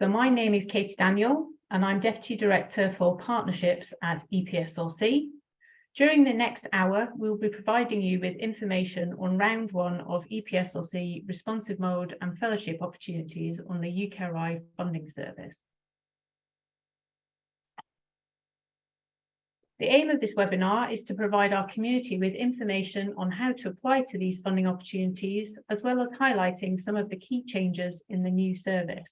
So my name is Katie Daniel, and I'm Deputy Director for Partnerships at EPSRC. During the next hour, we'll be providing you with information on round one of EPSRC responsive mode and fellowship opportunities on the UKRI Funding Service. The aim of this webinar is to provide our community with information on how to apply to these funding opportunities, as well as highlighting some of the key changes in the new service.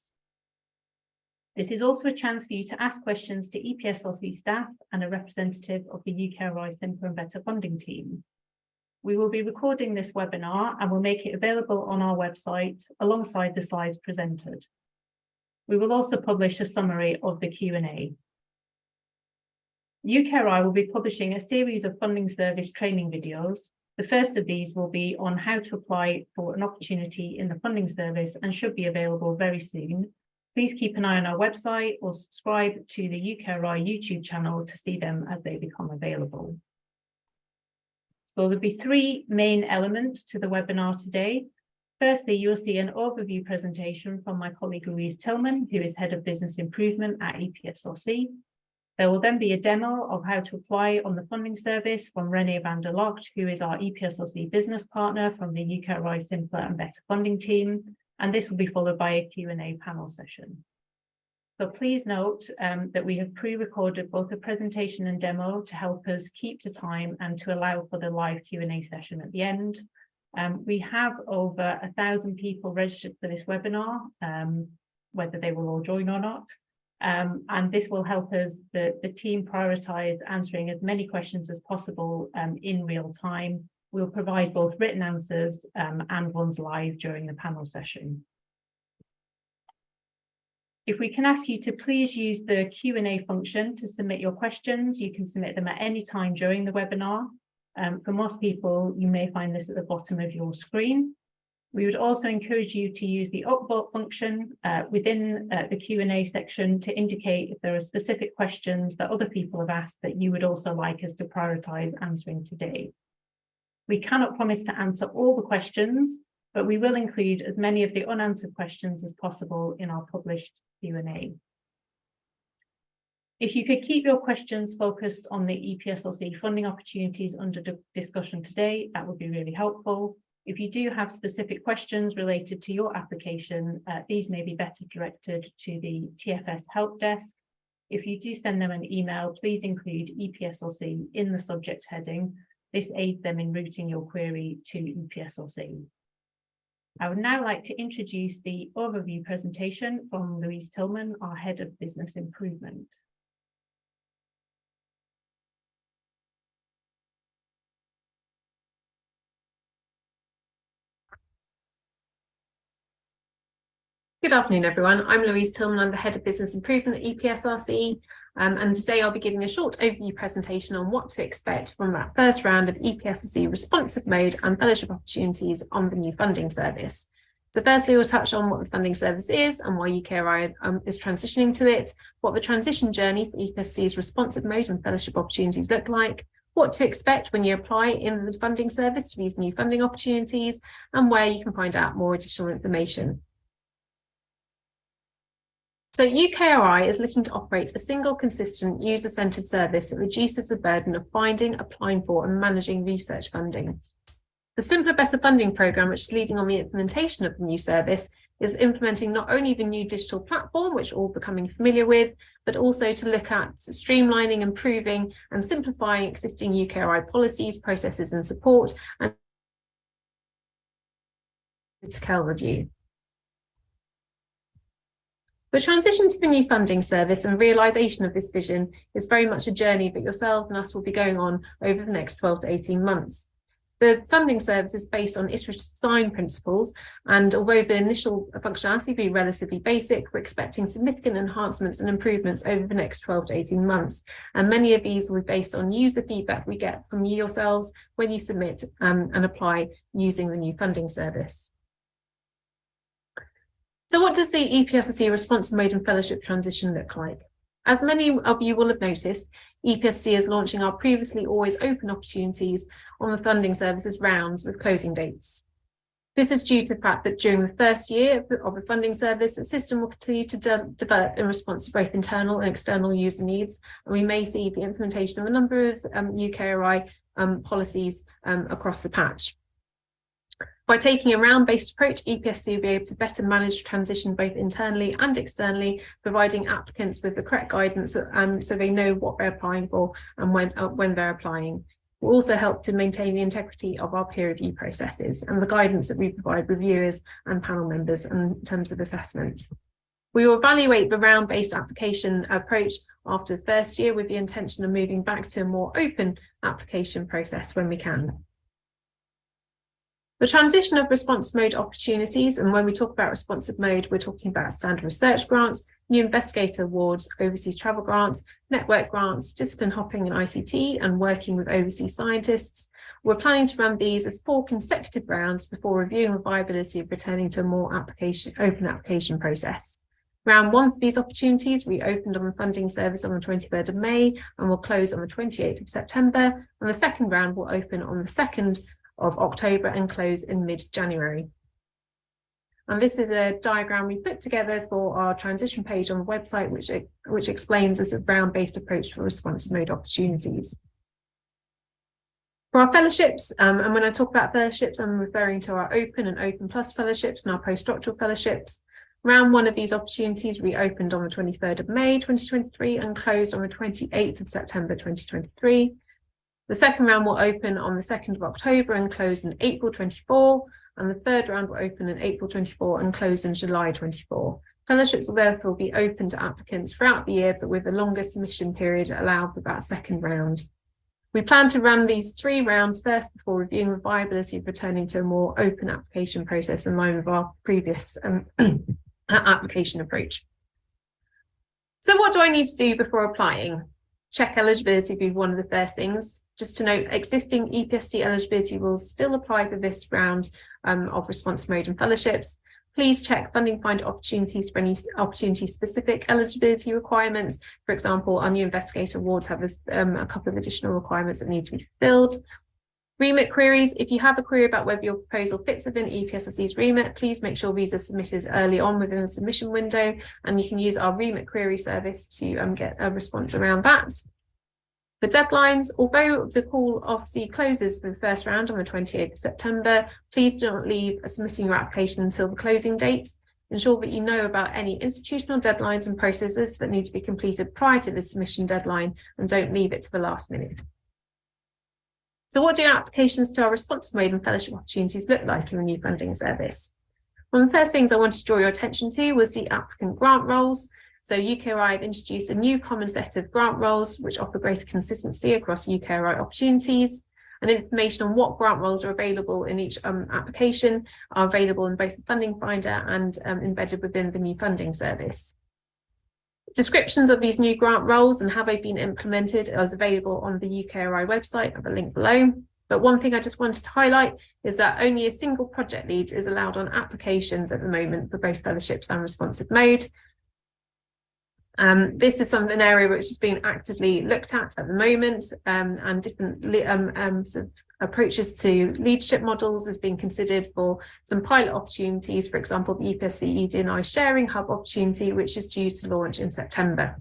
This is also a chance for you to ask questions to EPSRC staff and a representative of the UKRI Simpler and Better funding team. We will be recording this webinar and will make it available on our website alongside the slides presented. We will also publish a summary of the Q&A. UKRI will be publishing a series of funding service training videos. The first of these will be on how to apply for an opportunity in the funding service and should be available very soon. Please keep an eye on our website or subscribe to the UKRI YouTube channel to see them as they become available. So there'll be three main elements to the webinar today. Firstly, you'll see an overview presentation from my colleague Louise Tillman, who is Head of Business Improvement at EPSRC. There will then be a demo of how to apply on the funding service from Renee van der Locht, who is our EPSRC business partner from the UKRI Simpler and Better funding team. And this will be followed by a Q&A panel session. So please note that we have pre-recorded both the presentation and demo to help us keep to time and to allow for the live Q&A session at the end. We have over 1,000 people registered for this webinar, whether they will all join or not. And this will help us, the team, prioritise answering as many questions as possible in real time. We'll provide both written answers and ones live during the panel session. If we can ask you to please use the Q&A function to submit your questions, you can submit them at any time during the webinar. For most people, you may find this at the bottom of your screen. We would also encourage you to use the upvote function within the Q&A section to indicate if there are specific questions that other people have asked that you would also like us to prioritise answering today. We cannot promise to answer all the questions, but we will include as many of the unanswered questions as possible in our published Q&A. If you could keep your questions focused on the EPSRC funding opportunities under discussion today, that would be really helpful. If you do have specific questions related to your application, these may be better directed to the TFS help desk. If you do send them an email, please include EPSRC in the subject heading. This aids them in routing your query to EPSRC. I would now like to introduce the overview presentation from Louise Tillman, our Head of Business Improvement. Good afternoon, everyone. I'm Louise Tillman. I'm the Head of Business Improvement at EPSRC. And today I'll be giving a short overview presentation on what to expect from that first round of EPSRC responsive mode and fellowship opportunities on the new funding service. So firstly, we'll touch on what the funding service is and why UKRI is transitioning to it, what the transition journey for EPSRC's responsive mode and fellowship opportunities look like, what to expect when you apply in the funding service to these new funding opportunities, and where you can find out more additional information. So UKRI is looking to operate a single, consistent, user-centred service that reduces the burden of finding, applying for and managing research funding. The Simpler Better funding programme, which is leading on the implementation of the new service, is implementing not only the new digital platform, which we're all becoming familiar with, but also to look at streamlining, improving and simplifying existing UKRI policies, processes and support, and scale review. The transition to the new funding service and realisation of this vision is very much a journey that yourselves and us will be going on over the next 12 to 18 months. The funding service is based on iterative design principles, and although the initial functionality will be relatively basic, we're expecting significant enhancements and improvements over the next 12 to 18 months. And many of these will be based on user feedback we get from you yourselves when you submit and apply using the new funding service. So what does the EPSRC responsive mode and fellowship transition look like? As many of you will have noticed, EPSRC is launching our previously always open opportunities on the funding services rounds with closing dates. This is due to the fact that during the first year of the funding service, the system will continue to develop in response to both internal and external user needs, and we may see the implementation of a number of UKRI policies across the patch. By taking a round-based approach, EPSC will be able to better manage transition both internally and externally, providing applicants with the correct guidance so they know what they're applying for and when they're applying. Will also help to maintain the integrity of our peer review processes and the guidance that we provide reviewers and panel members in terms of assessment. We will evaluate the round-based application approach after the first year with the intention of moving back to a more open application process when we can. The transition of response mode opportunities, and when we talk about responsive mode, we're talking about standard research grants, new investigator awards, overseas travel grants, network grants, discipline hopping and ICT, and working with overseas scientists. We're planning to run these as 4 consecutive rounds before reviewing the viability of returning to a more open application process. Round 1 for these opportunities reopened on the funding service on the 23rd of May and will close on the 28th of September, and the second round will open on the 2nd of October and close in mid-January. And this is a diagram we put together for our transition page on the website, which explains this round-based approach for responsive mode opportunities. For our fellowships, and when I talk about fellowships, I'm referring to our Open and Open Plus fellowships and our postdoctoral fellowships. Round 1 of these opportunities reopened on the 23rd of May 2023 and closed on the 28th of September 2023. The second round will open on the 2nd of October and close in April 24, and the third round will open in April 24 and close in July 24. Fellowships will therefore be open to applicants throughout the year, but with a longer submission period allowed for that second round. We plan to run these 3 rounds first before reviewing the viability of returning to a more open application process in line with our previous application approach. So what do I need to do before applying? Check eligibility would be one of the first things. Just to note, existing EPSC eligibility will still apply for this round of response mode and fellowships. Please check funding finder opportunities for any opportunity-specific eligibility requirements. For example, our new investigator awards have a couple of additional requirements that need to be fulfilled. Remit queries. If you have a query about whether your proposal fits within EPSRC's remit, please make sure these are submitted early on within the submission window, and you can use our remit query service to get a response around that. For deadlines, although the call obviously closes for the first round on the 28th of September, please do not leave submitting your application until the closing date. Ensure that you know about any institutional deadlines and processes that need to be completed prior to the submission deadline, and don't leave it to the last minute. So what do applications to our responsive mode and fellowship opportunities look like in the new funding service? One of the first things I wanted to draw your attention to was the applicant grant roles. So UKRI have introduced a new common set of grant roles which offer greater consistency across UKRI opportunities, and information on what grant roles are available in each application are available in both the funding finder and embedded within the new funding service. Descriptions of these new grant roles and how they've been implemented is available on the UKRI website at the link below. But one thing I just wanted to highlight is that only a single project lead is allowed on applications at the moment for both fellowships and responsive mode. This is an area which is being actively looked at the moment, and different sort of approaches to leadership models is being considered for some pilot opportunities, for example, the EPSC ED&I Sharing Hub opportunity, which is due to launch in September.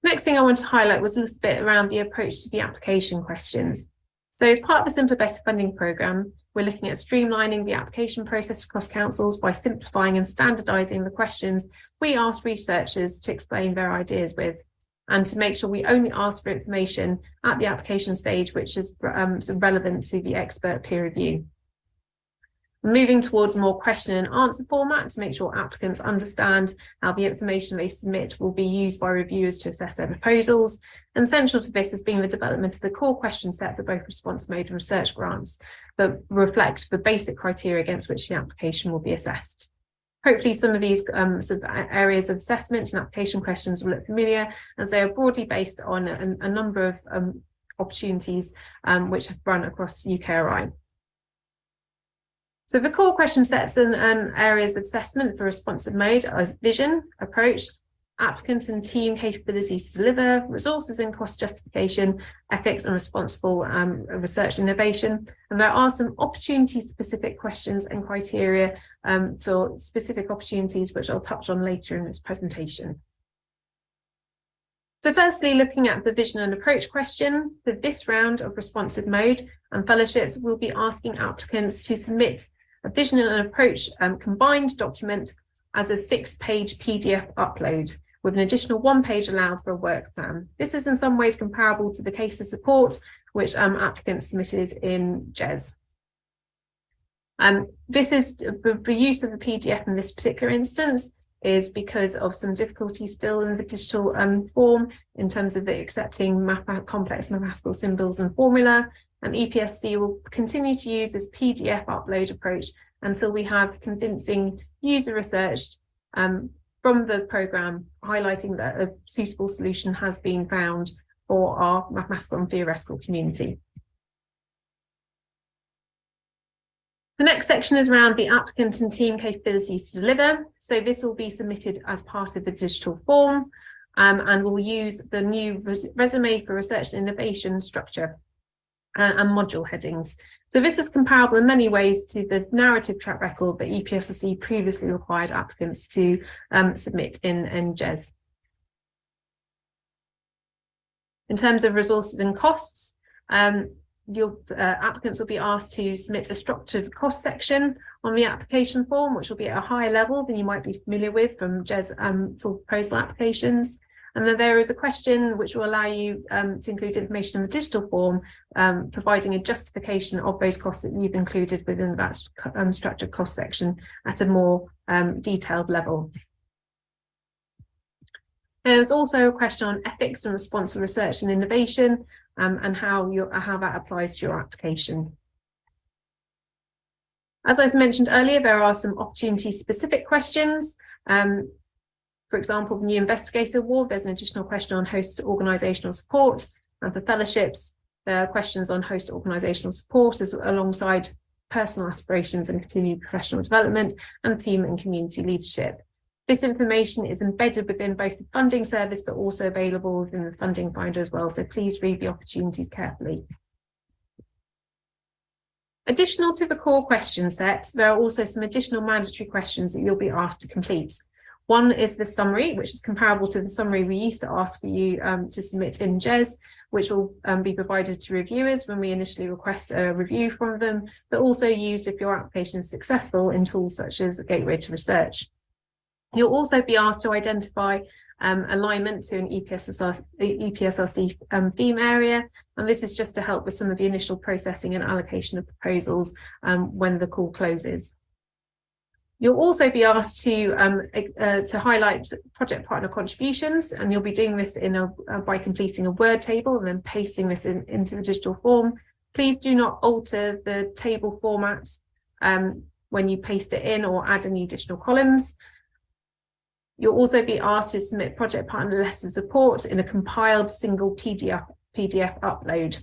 Next thing I want to highlight was a little bit around the approach to the application questions. So as part of the Simpler Better funding programme, we're looking at streamlining the application process across councils by simplifying and standardising the questions we ask researchers to explain their ideas with, and to make sure we only ask for information at the application stage which is relevant to the expert peer review. Moving towards a more question and answer format to make sure applicants understand how the information they submit will be used by reviewers to assess their proposals. And central to this has been the development of the core question set for both response mode and research grants that reflect the basic criteria against which the application will be assessed. Hopefully some of these sort of areas of assessment and application questions will look familiar, as they are broadly based on a number of opportunities which have run across UKRI. So the core question sets and areas of assessment for responsive mode are vision, approach, applicants and team capabilities to deliver, resources and cost justification, ethics and responsible research and innovation. And there are some opportunity-specific questions and criteria for specific opportunities, which I'll touch on later in this presentation. So firstly, looking at the vision and approach question, for this round of responsive mode and fellowships, we'll be asking applicants to submit a vision and approach combined document as a 6-page PDF upload, with an additional 1 page allowed for a work plan. This is in some ways comparable to the case of support, which applicants submitted in GES. This is the use of the PDF in this particular instance is because of some difficulties still in the digital form in terms of the accepting complex mathematical symbols and formula, and EPSC will continue to use this PDF upload approach until we have convincing user research from the programme highlighting that a suitable solution has been found for our mathematical and theoretical community. The next section is around the applicant and team capabilities to deliver. So this will be submitted as part of the digital form and we'll use the new resume for research and innovation structure and module headings. So this is comparable in many ways to the narrative track record that EPSRC previously required applicants to submit in GES. In terms of resources and costs, your applicants will be asked to submit a structured cost section on the application form, which will be at a higher level than you might be familiar with from GES full proposal applications. And then there is a question which will allow you to include information in the digital form, providing a justification of those costs that you've included within that structured cost section at a more detailed level. There's also a question on ethics and responsible research and innovation, and how that applies to your application. As I mentioned earlier, there are some opportunity-specific questions. For example, the new investigator award, there's an additional question on host organisational support, and for fellowships, there are questions on host organisational support alongside personal aspirations and continued professional development and team and community leadership. This information is embedded within both the funding service, but also available within the funding finder as well. So please read the opportunities carefully. Additional to the core question set, there are also some additional mandatory questions that you'll be asked to complete. One is the summary, which is comparable to the summary we used to ask for you to submit in GES, which will be provided to reviewers when we initially request a review from them, but also used if your application is successful in tools such as Gateway to Research. You'll also be asked to identify alignment to an EPSRC theme area, and this is just to help with some of the initial processing and allocation of proposals when the call closes. You'll also be asked to highlight project partner contributions, and you'll be doing this by completing a Word table and then pasting this into the digital form. Please do not alter the table formats when you paste it in or add any additional columns. You'll also be asked to submit project partner letters of support in a compiled single PDF upload.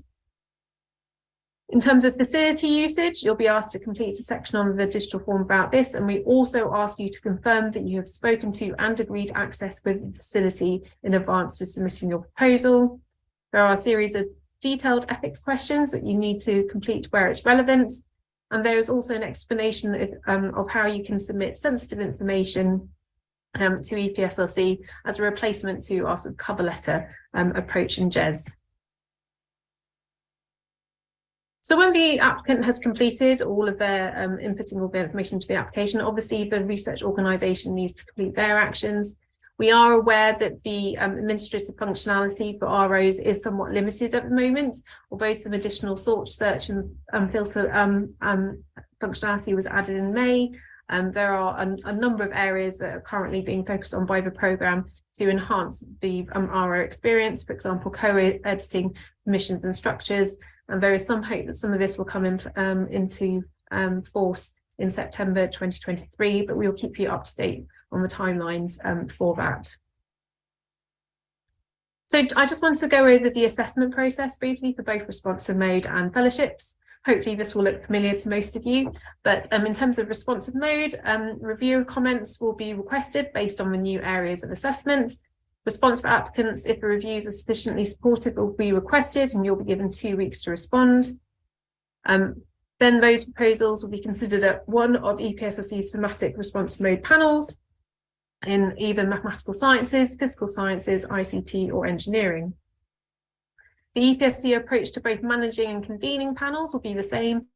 In terms of facility usage, you'll be asked to complete a section on the digital form about this, and we also ask you to confirm that you have spoken to and agreed access with the facility in advance to submitting your proposal. There are a series of detailed ethics questions that you need to complete where it's relevant, and there is also an explanation of how you can submit sensitive information to EPSRC as a replacement to our sort of cover letter approach in GES. So when the applicant has completed all of their inputting all the information to the application, obviously the research organisation needs to complete their actions. We are aware that the administrative functionality for ROs is somewhat limited at the moment, although some additional sort, search and filter functionality was added in May. There are a number of areas that are currently being focused on by the programme to enhance the RO experience, for example, co-editing permissions and structures. And there is some hope that some of this will come into force in September 2023, but we will keep you up to date on the timelines for that. So I just wanted to go over the assessment process briefly for both responsive mode and fellowships. Hopefully this will look familiar to most of you, but in terms of responsive mode, review of comments will be requested based on the new areas of assessment. Response for applicants, if the reviews are sufficiently supportive, will be requested and you'll be given 2 weeks to respond. Then those proposals will be considered at one of EPSRC's thematic responsive mode panels in either mathematical sciences, physical sciences, ICT or engineering. The EPSC approach to both managing and convening panels will be the same,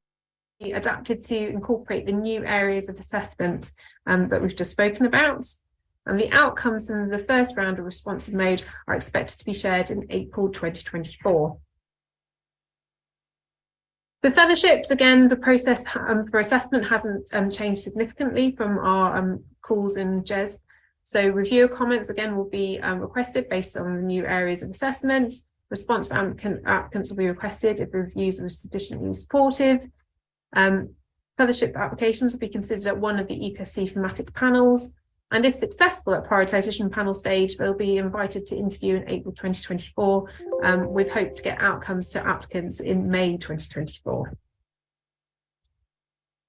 adapted to incorporate the new areas of assessment that we've just spoken about. And the outcomes in the first round of responsive mode are expected to be shared in April 2024. The fellowships, again, the process for assessment hasn't changed significantly from our calls in JES. So review comments, again, will be requested based on the new areas of assessment. Response from applicants will be requested if the reviews are sufficiently supportive. Fellowship applications will be considered at one of the EPSC thematic panels. And if successful at prioritisation panel stage, they'll be invited to interview in April 2024 with hope to get outcomes to applicants in May 2024.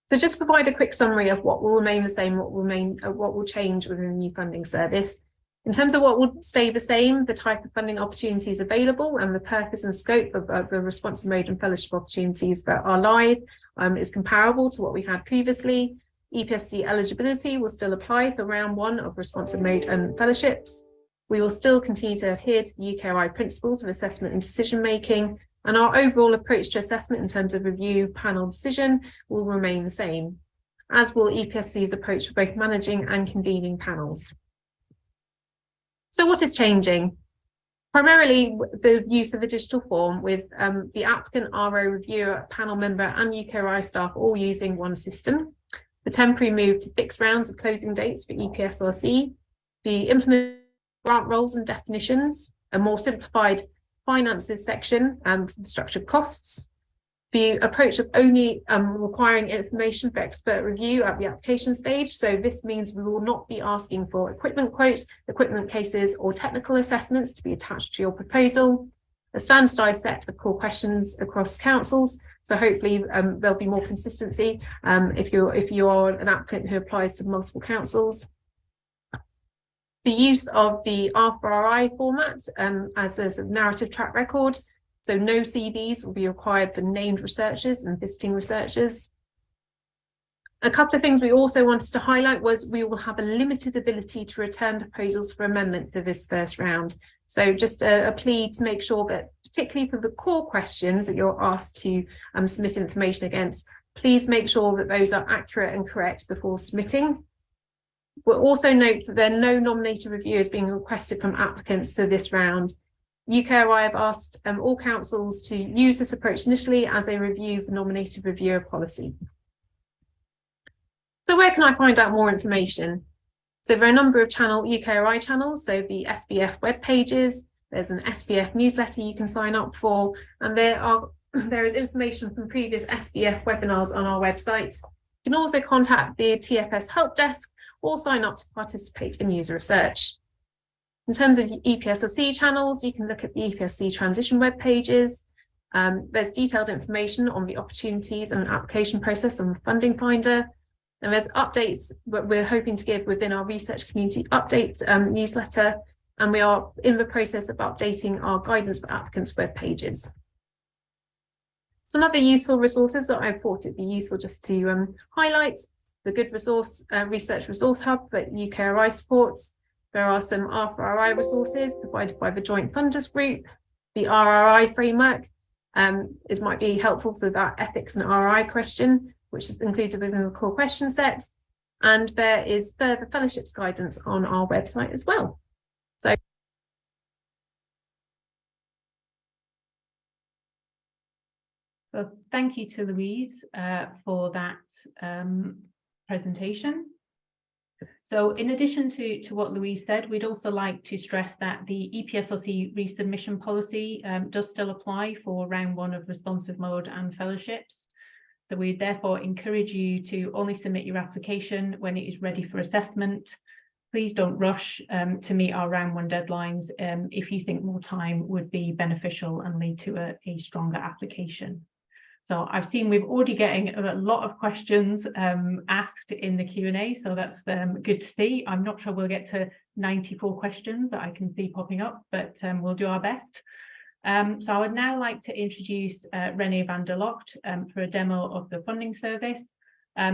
So just provide a quick summary of what will remain the same, what will change within the new funding service. In terms of what will stay the same, the type of funding opportunities available and the purpose and scope of the responsive mode and fellowship opportunities that are live is comparable to what we had previously. EPSC eligibility will still apply for round 1 of responsive mode and fellowships. We will still continue to adhere to the UKRI principles of assessment and decision making, and our overall approach to assessment in terms of review, panel decision will remain the same, as will EPSC's approach for both managing and convening panels. So what is changing? Primarily the use of a digital form with the applicant, RO, reviewer, panel member and UKRI staff all using one system. The temporary move to fixed rounds of closing dates for EPSRC, the implement grant roles and definitions, a more simplified finances section for the structured costs, the approach of only requiring information for expert review at the application stage. So this means we will not be asking for equipment quotes, equipment cases or technical assessments to be attached to your proposal, a standardised set of core questions across councils. So hopefully there'll be more consistency if you are an applicant who applies to multiple councils. The use of the R4RI format as a sort of narrative track record. So no CVs will be required for named researchers and visiting researchers. A couple of things we also wanted to highlight was we will have a limited ability to return proposals for amendment for this first round. So just a plea to make sure that, particularly for the core questions that you're asked to submit information against, please make sure that those are accurate and correct before submitting. We'll also note that there are no nominated reviewers being requested from applicants for this round. UKRI have asked all councils to use this approach initially as a review for nominated reviewer policy. So where can I find out more information? So there are a number of UKRI channels, so the SBF web pages, there's an SBF newsletter you can sign up for, and there is information from previous SBF webinars on our website. You can also contact the TFS help desk or sign up to participate in user research. In terms of EPSRC channels, you can look at the EPSC transition web pages. There's detailed information on the opportunities and application process on the funding finder. And there's updates that we're hoping to give within our research community update newsletter. And we are in the process of updating our guidance for applicants web pages. Some other useful resources that I thought it'd be useful just to highlight: the Good Resource Research Resource Hub that UKRI supports. There are some R4RI resources provided by the Joint Funders Group. The RRI framework might be helpful for that ethics and RRI question, which is included within the core question set. And there is further fellowships guidance on our website as well. So well, thank you to Louise for that presentation. So in addition to what Louise said, we'd also like to stress that the EPSRC resubmission policy does still apply for round 1 of responsive mode and fellowships. So we therefore encourage you to only submit your application when it is ready for assessment. Please don't rush to meet our round 1 deadlines if you think more time would be beneficial and lead to a stronger application. So I've seen we're already getting a lot of questions asked in the Q&A, so that's good to see. I'm not sure we'll get to 94 questions that I can see popping up, but we'll do our best. So I would now like to introduce René van der Locht for a demo of the funding service.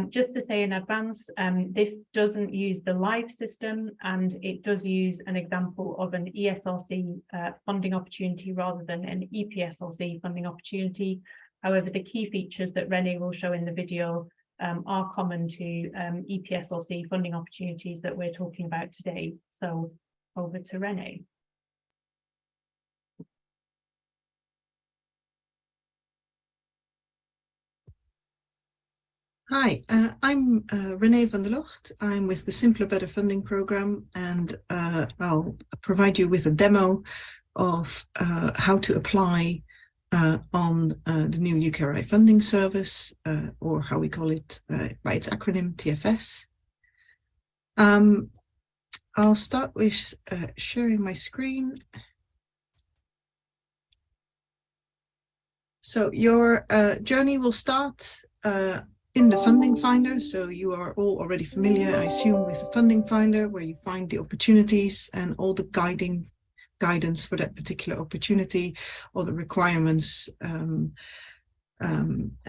Just to say in advance, this doesn't use the live system, and it does use an example of an ESRC funding opportunity rather than an EPSRC funding opportunity. However, the key features that René will show in the video are common to EPSRC funding opportunities that we're talking about today. So over to René. Hi, I'm René van der Locht. I'm with the Simpler Better Funding Program, and I'll provide you with a demo of how to apply on the new UKRI Funding Service, or how we call it by its acronym, TFS. I'll start with sharing my screen. So your journey will start in the funding finder. So you are all already familiar, I assume, with the funding finder, where you find the opportunities and all the guidance for that particular opportunity, all the requirements and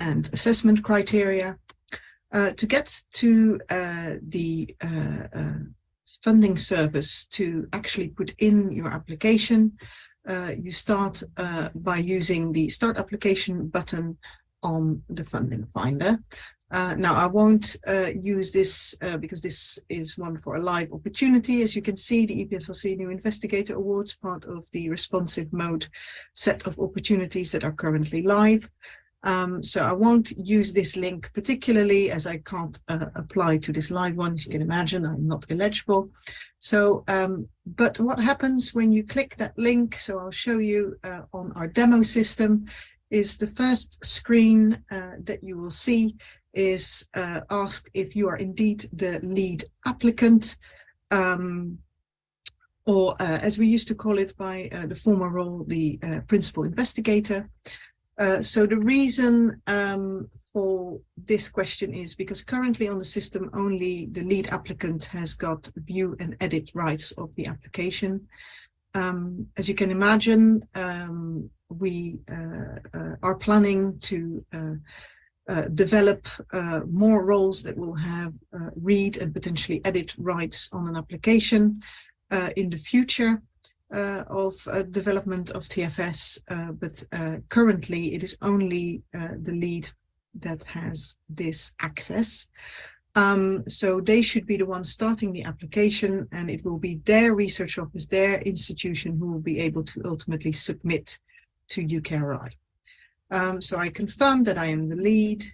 assessment criteria. To get to the funding service to actually put in your application, you start by using the Start Application button on the funding finder. Now, I won't use this because this is one for a live opportunity. As you can see, the EPSRC New Investigator Awards, part of the responsive mode set of opportunities that are currently live. So I won't use this link particularly, as I can't apply to this live one. As you can imagine, I'm not eligible. So, but what happens when you click that link, so I'll show you on our demo system, is the first screen that you will see is ask if you are indeed the lead applicant, or as we used to call it by the former role, the principal investigator. So the reason for this question is because currently on the system, only the lead applicant has got view and edit rights of the application. As you can imagine, we are planning to develop more roles that will have read and potentially edit rights on an application in the future of development of TFS, but currently it is only the lead that has this access. So they should be the ones starting the application, and it will be their research office, their institution, who will be able to ultimately submit to UKRI. So I confirm that I am the lead,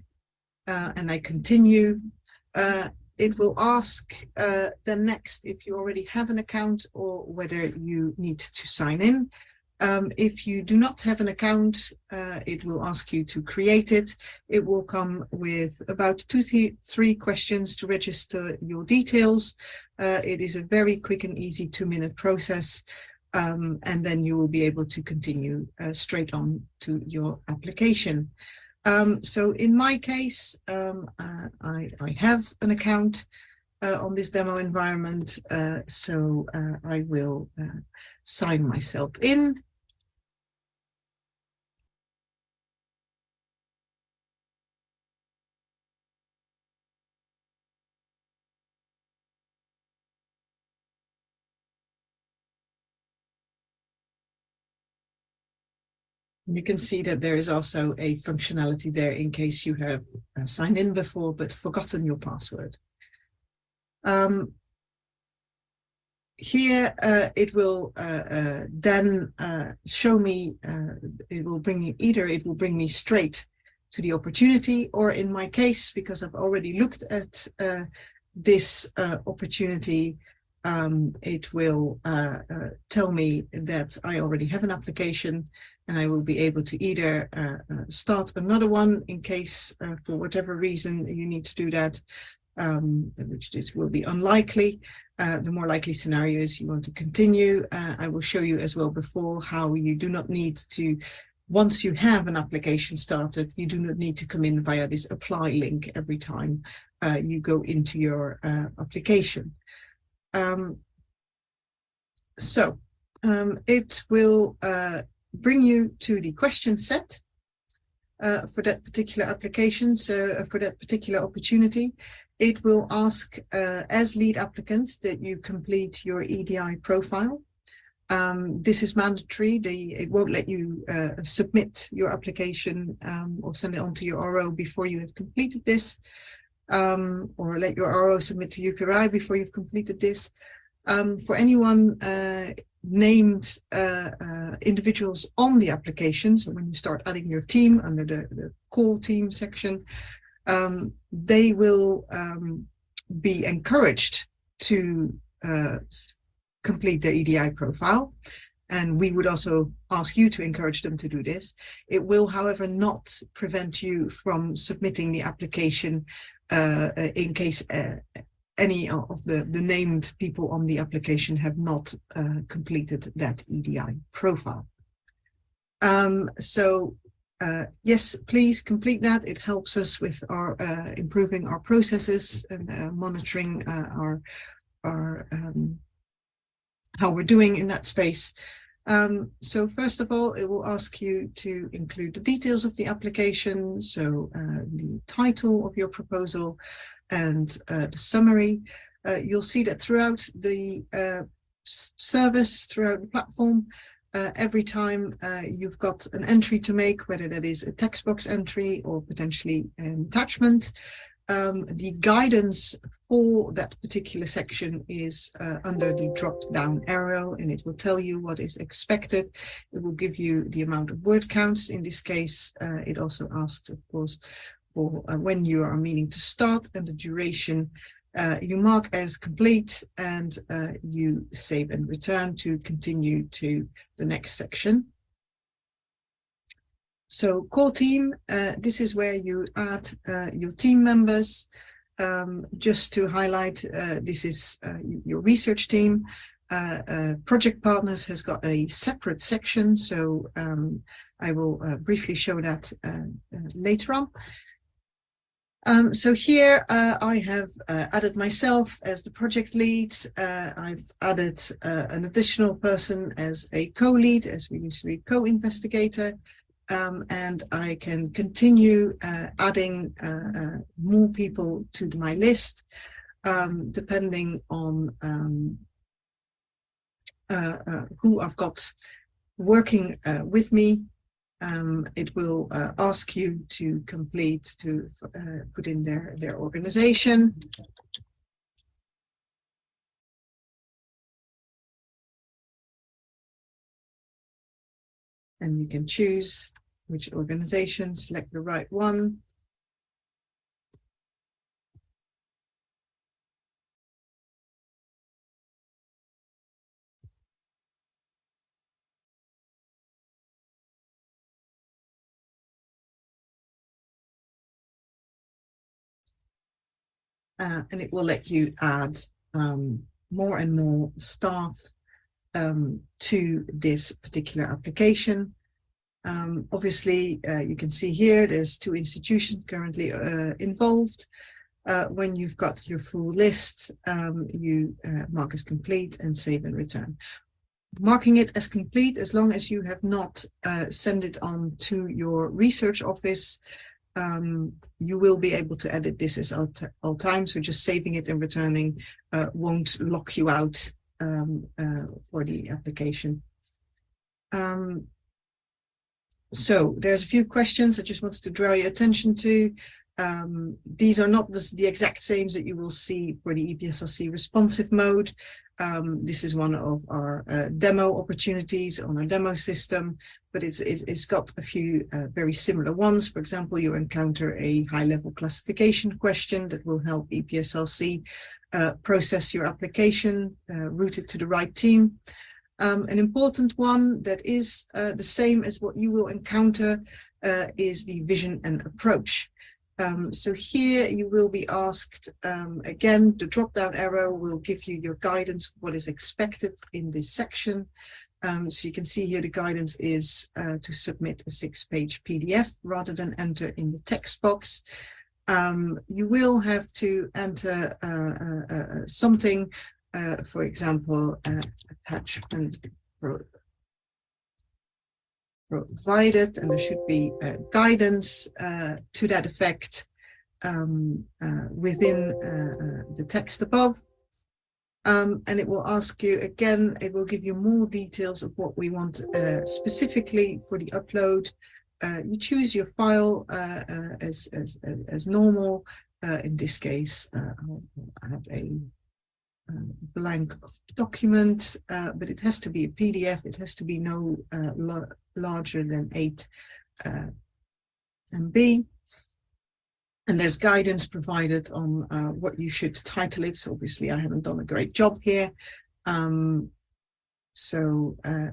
and I continue. It will ask then next if you already have an account or whether you need to sign in. If you do not have an account, it will ask you to create it. It will come with about 2-3 questions to register your details. It is a very quick and easy 2-minute process. And then you will be able to continue straight on to your application. So in my case, I have an account on this demo environment, so I will sign myself in. You can see that there is also a functionality there in case you have signed in before but forgotten your password. Here it will then show me, it will bring me it will bring me straight to the opportunity, or in my case, because I've already looked at this opportunity, it will tell me that I already have an application, and I will be able to either start another one in case for whatever reason you need to do that, which this will be unlikely. The more likely scenario is you want to continue. I will show you as well before how you do not need to once you have an application started, you do not need to come in via this apply link every time you go into your application. It will bring you to the question set for that particular application, so for that particular opportunity. It will ask as lead applicant that you complete your EDI profile. This is mandatory. It won't let you submit your application or send it on to your RO before you have completed this, or let your RO submit to UKRI before you've completed this. For anyone named individuals on the application, so when you start adding your team under the call team section, they will be encouraged to complete their EDI profile, and we would also ask you to encourage them to do this. It will, however, not prevent you from submitting the application in case any of the named people on the application have not completed that EDI profile. Yes, please complete that. It helps us with our improving our processes and monitoring our how we're doing in that space. So first of all, it will ask you to include the details of the application, so the title of your proposal and the summary. You'll see that throughout the service, throughout the platform, every time you've got an entry to make, whether that is a text box entry or potentially an attachment, the guidance for that particular section is under the drop-down arrow, and it will tell you what is expected. It will give you the amount of word counts. In this case, it also asks, of course, for when you are meaning to start and the duration. You mark as complete and you save and return to continue to the next section. So core team, this is where you add your team members. Just to highlight, this is your research team. Project partners has got a separate section, so I will briefly show that later on. So here I have added myself as the project lead. I've added an additional person as a co-lead, as we used to be co-investigator. And I can continue adding more people to my list, depending on who I've got working with me. It will ask you to complete, to put in their organization. And you can choose which organization, select the right one. And it will let you add more and more staff to this particular application. Obviously, you can see here there's 2 institutions currently involved. When you've got your full list, you mark as complete and save and return. Marking it as complete, as long as you have not sent it on to your research office, you will be able to edit this as all time. So just saving it and returning won't lock you out for the application. So there's a few questions I just wanted to draw your attention to. These are not the exact same that you will see for the EPSRC responsive mode. This is one of our demo opportunities on our demo system, but it's got a few very similar ones. For example, you encounter a high-level classification question that will help EPSRC process your application, route it to the right team. An important one that is the same as what you will encounter is the vision and approach. So here you will be asked, again, the drop-down arrow will give you your guidance of what is expected in this section. So you can see here the guidance is to submit a 6-page PDF rather than enter in the text box. You will have to enter something, for example, attachment provided, and there should be guidance to that effect within the text above. And it will ask you again, it will give you more details of what we want specifically for the upload. You choose your file as normal. In this case, I'll have a blank document, but it has to be a PDF. It has to be no larger than 8 MB. And there's guidance provided on what you should title it. So obviously I haven't done a great job here. And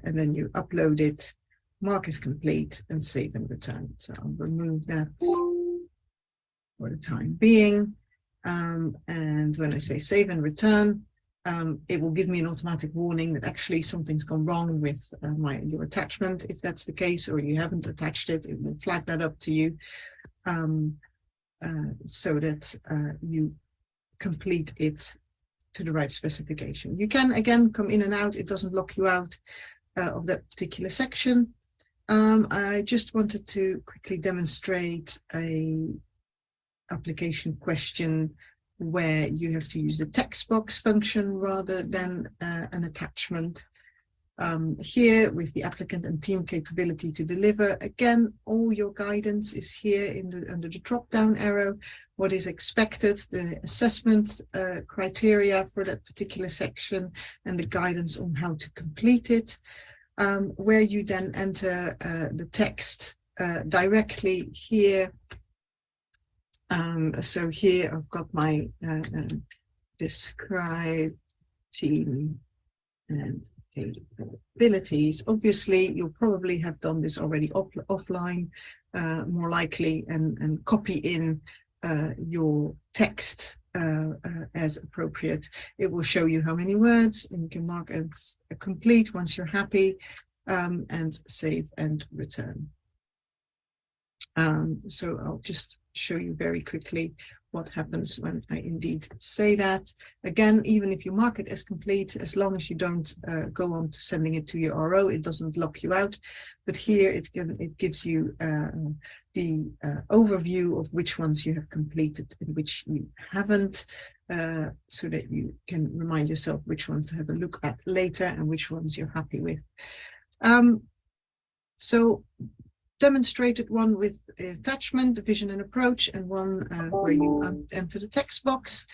then you upload it, mark as complete, and save and return. So I'll remove that for the time being. And when I say save and return, it will give me an automatic warning that actually something's gone wrong with your attachment. If that's the case, or you haven't attached it, it will flag that up to you. So that you complete it to the right specification. You can again come in and out. It doesn't lock you out of that particular section. I just wanted to quickly demonstrate a application question where you have to use the text box function rather than an attachment. Here with the applicant and team capability to deliver, again, all your guidance is here under the drop-down arrow. What is expected, the assessment criteria for that particular section, and the guidance on how to complete it, where you then enter the text directly here. So here I've got my describe team and capabilities. Obviously, you'll probably have done this already offline, more likely, and copy in your text as appropriate. It will show you how many words, and you can mark as complete once you're happy, and save and return. So I'll just show you very quickly what happens when I indeed say that. Again, even if you mark it as complete, as long as you don't go on to sending it to your RO, it doesn't lock you out. But here it gives you the overview of which ones you have completed and which you haven't, so that you can remind yourself which ones to have a look at later and which ones you're happy with. So demonstrated one with attachment, vision and approach, and one where you enter the text box.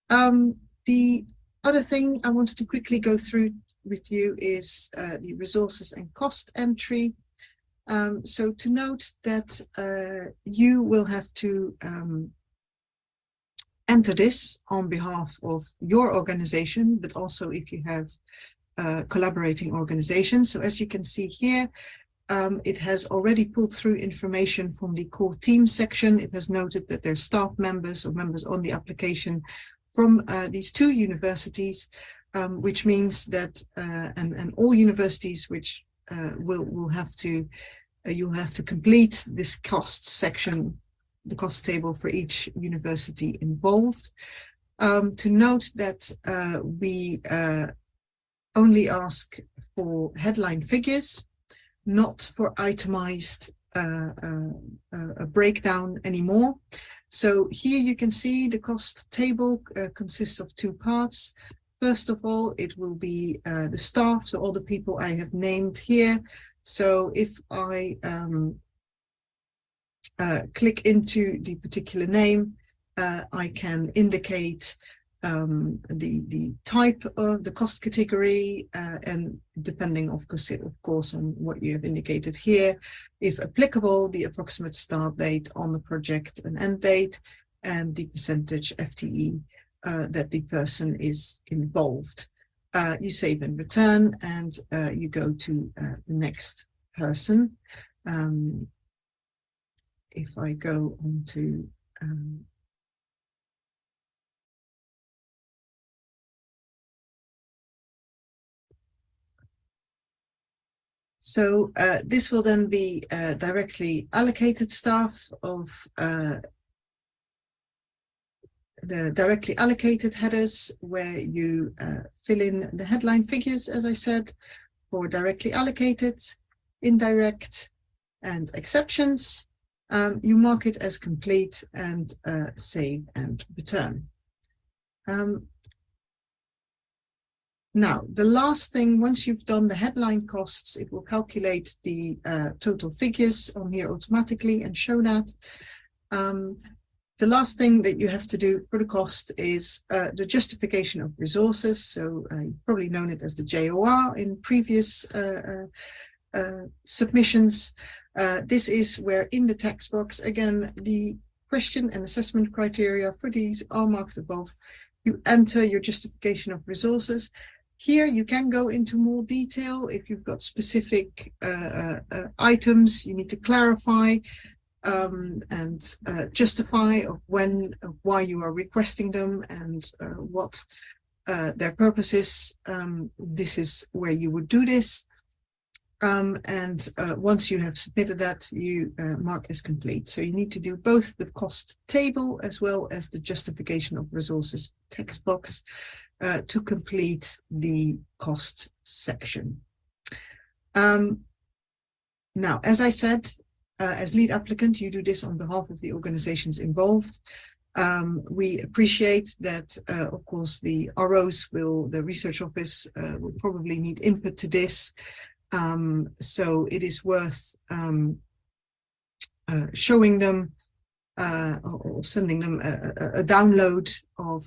The other thing I wanted to quickly go through with you is the resources and cost entry. So to note that you will have to enter this on behalf of your organization, but also if you have collaborating organizations. So as you can see here, it has already pulled through information from the core team section. It has noted that there are staff members or members on the application from these 2 universities, which means that and all universities which will have to you'll have to complete this cost section, the cost table for each university involved. To note that we only ask for headline figures, not for itemized a breakdown anymore. So here you can see the cost table consists of 2 parts. First of all, it will be the staff, so all the people I have named here. So if I click into the particular name, I can indicate the type of the cost category, and depending of course on what you have indicated here, if applicable, the approximate start date on the project and end date, and the percentage FTE that the person is involved. You save and return, and you go to the next person. If I go on to So this will then be directly allocated staff of the directly allocated headers, where you fill in the headline figures, as I said, for directly allocated, indirect, and exceptions. You mark it as complete and save and return. Now, the last thing, once you've done the headline costs, it will calculate the total figures on here automatically and show that. The last thing that you have to do for the cost is the justification of resources. So you've probably known it as the JOR in previous submissions. This is where in the text box, again, the question and assessment criteria for these are marked above. You enter your justification of resources. Here you can go into more detail if you've got specific items you need to clarify and justify of why you are requesting them and what their purpose is. This is where you would do this. And once you have submitted that, you mark as complete. So you need to do both the cost table as well as the justification of resources text box to complete the cost section. Now, as I said, as lead applicant, you do this on behalf of the organizations involved. We appreciate that, of course, the ROs the research office will probably need input to this. So it is worth showing them or sending them a download of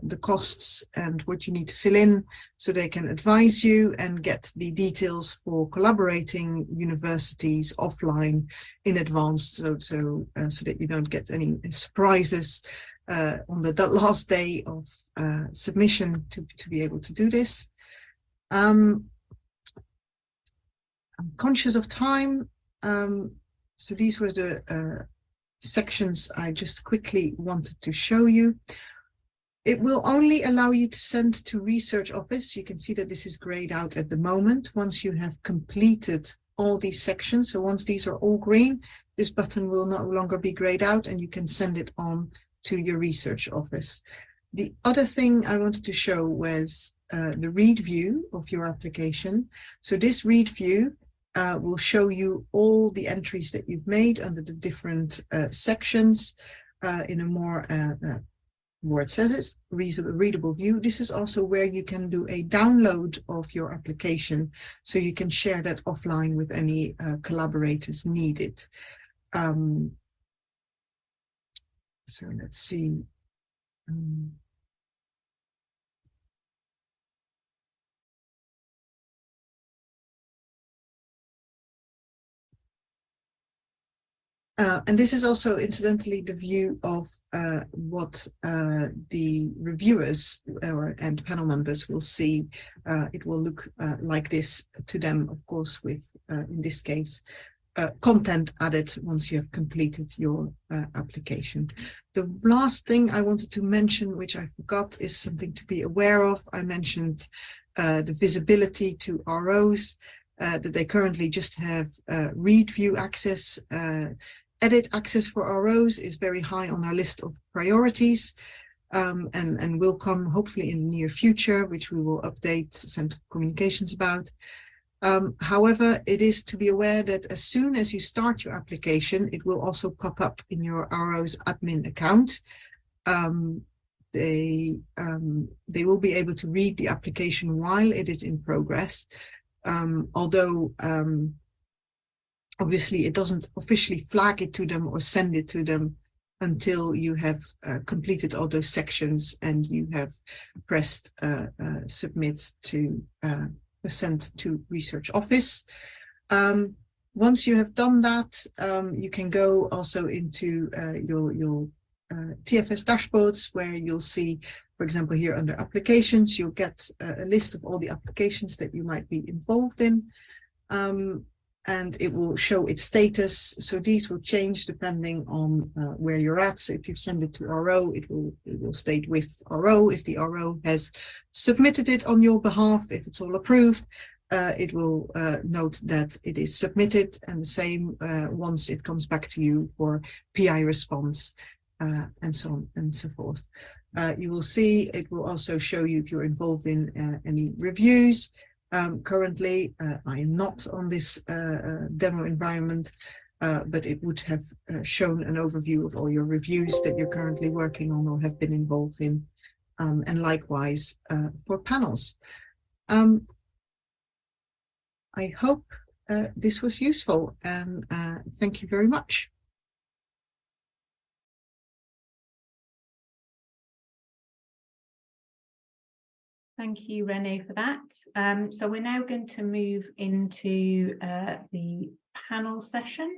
the costs and what you need to fill in, so they can advise you and get the details for collaborating universities offline in advance, so that you don't get any surprises on the last day of submission to be able to do this. I'm conscious of time, so these were the sections I just quickly wanted to show you. It will only allow you to send to research office. You can see that this is grayed out at the moment. Once you have completed all these sections, so once these are all green, this button will no longer be grayed out and you can send it on to your research office. The other thing I wanted to show was the read view of your application. So this read view will show you all the entries that you've made under the different sections in a more, where it says it, readable view. This is also where you can do a download of your application, so you can share that offline with any collaborators needed. So let's see. And this is also incidentally the view of what the reviewers and panel members will see. It will look like this to them, of course, with, in this case, content added once you have completed your application. The last thing I wanted to mention, which I forgot, is something to be aware of. I mentioned the visibility to ROs, that they currently just have read view access. Edit access for ROs is very high on our list of priorities, and will come hopefully in the near future, which we will update Central Communications about. However, it is to be aware that as soon as you start your application, it will also pop up in your RO's admin account. They will be able to read the application while it is in progress, although obviously it doesn't officially flag it to them or send it to them until you have completed all those sections and you have pressed submit to send to research office. Once you have done that, you can go also into your TFS dashboards, where you'll see, for example, here under applications, you'll get a list of all the applications that you might be involved in, and it will show its status. So these will change depending on where you're at. So if you send it to RO, it will state with RO if the RO has submitted it on your behalf, if it's all approved. it will note that it is submitted, and the same once it comes back to you for PI response, and so on and so forth. You will see it will also show you if you're involved in any reviews. Currently, I am not on this demo environment, but it would have shown an overview of all your reviews that you're currently working on or have been involved in, and likewise for panels. I hope this was useful, and thank you very much. Thank you, Renee, for that. So we're now going to move into the panel session.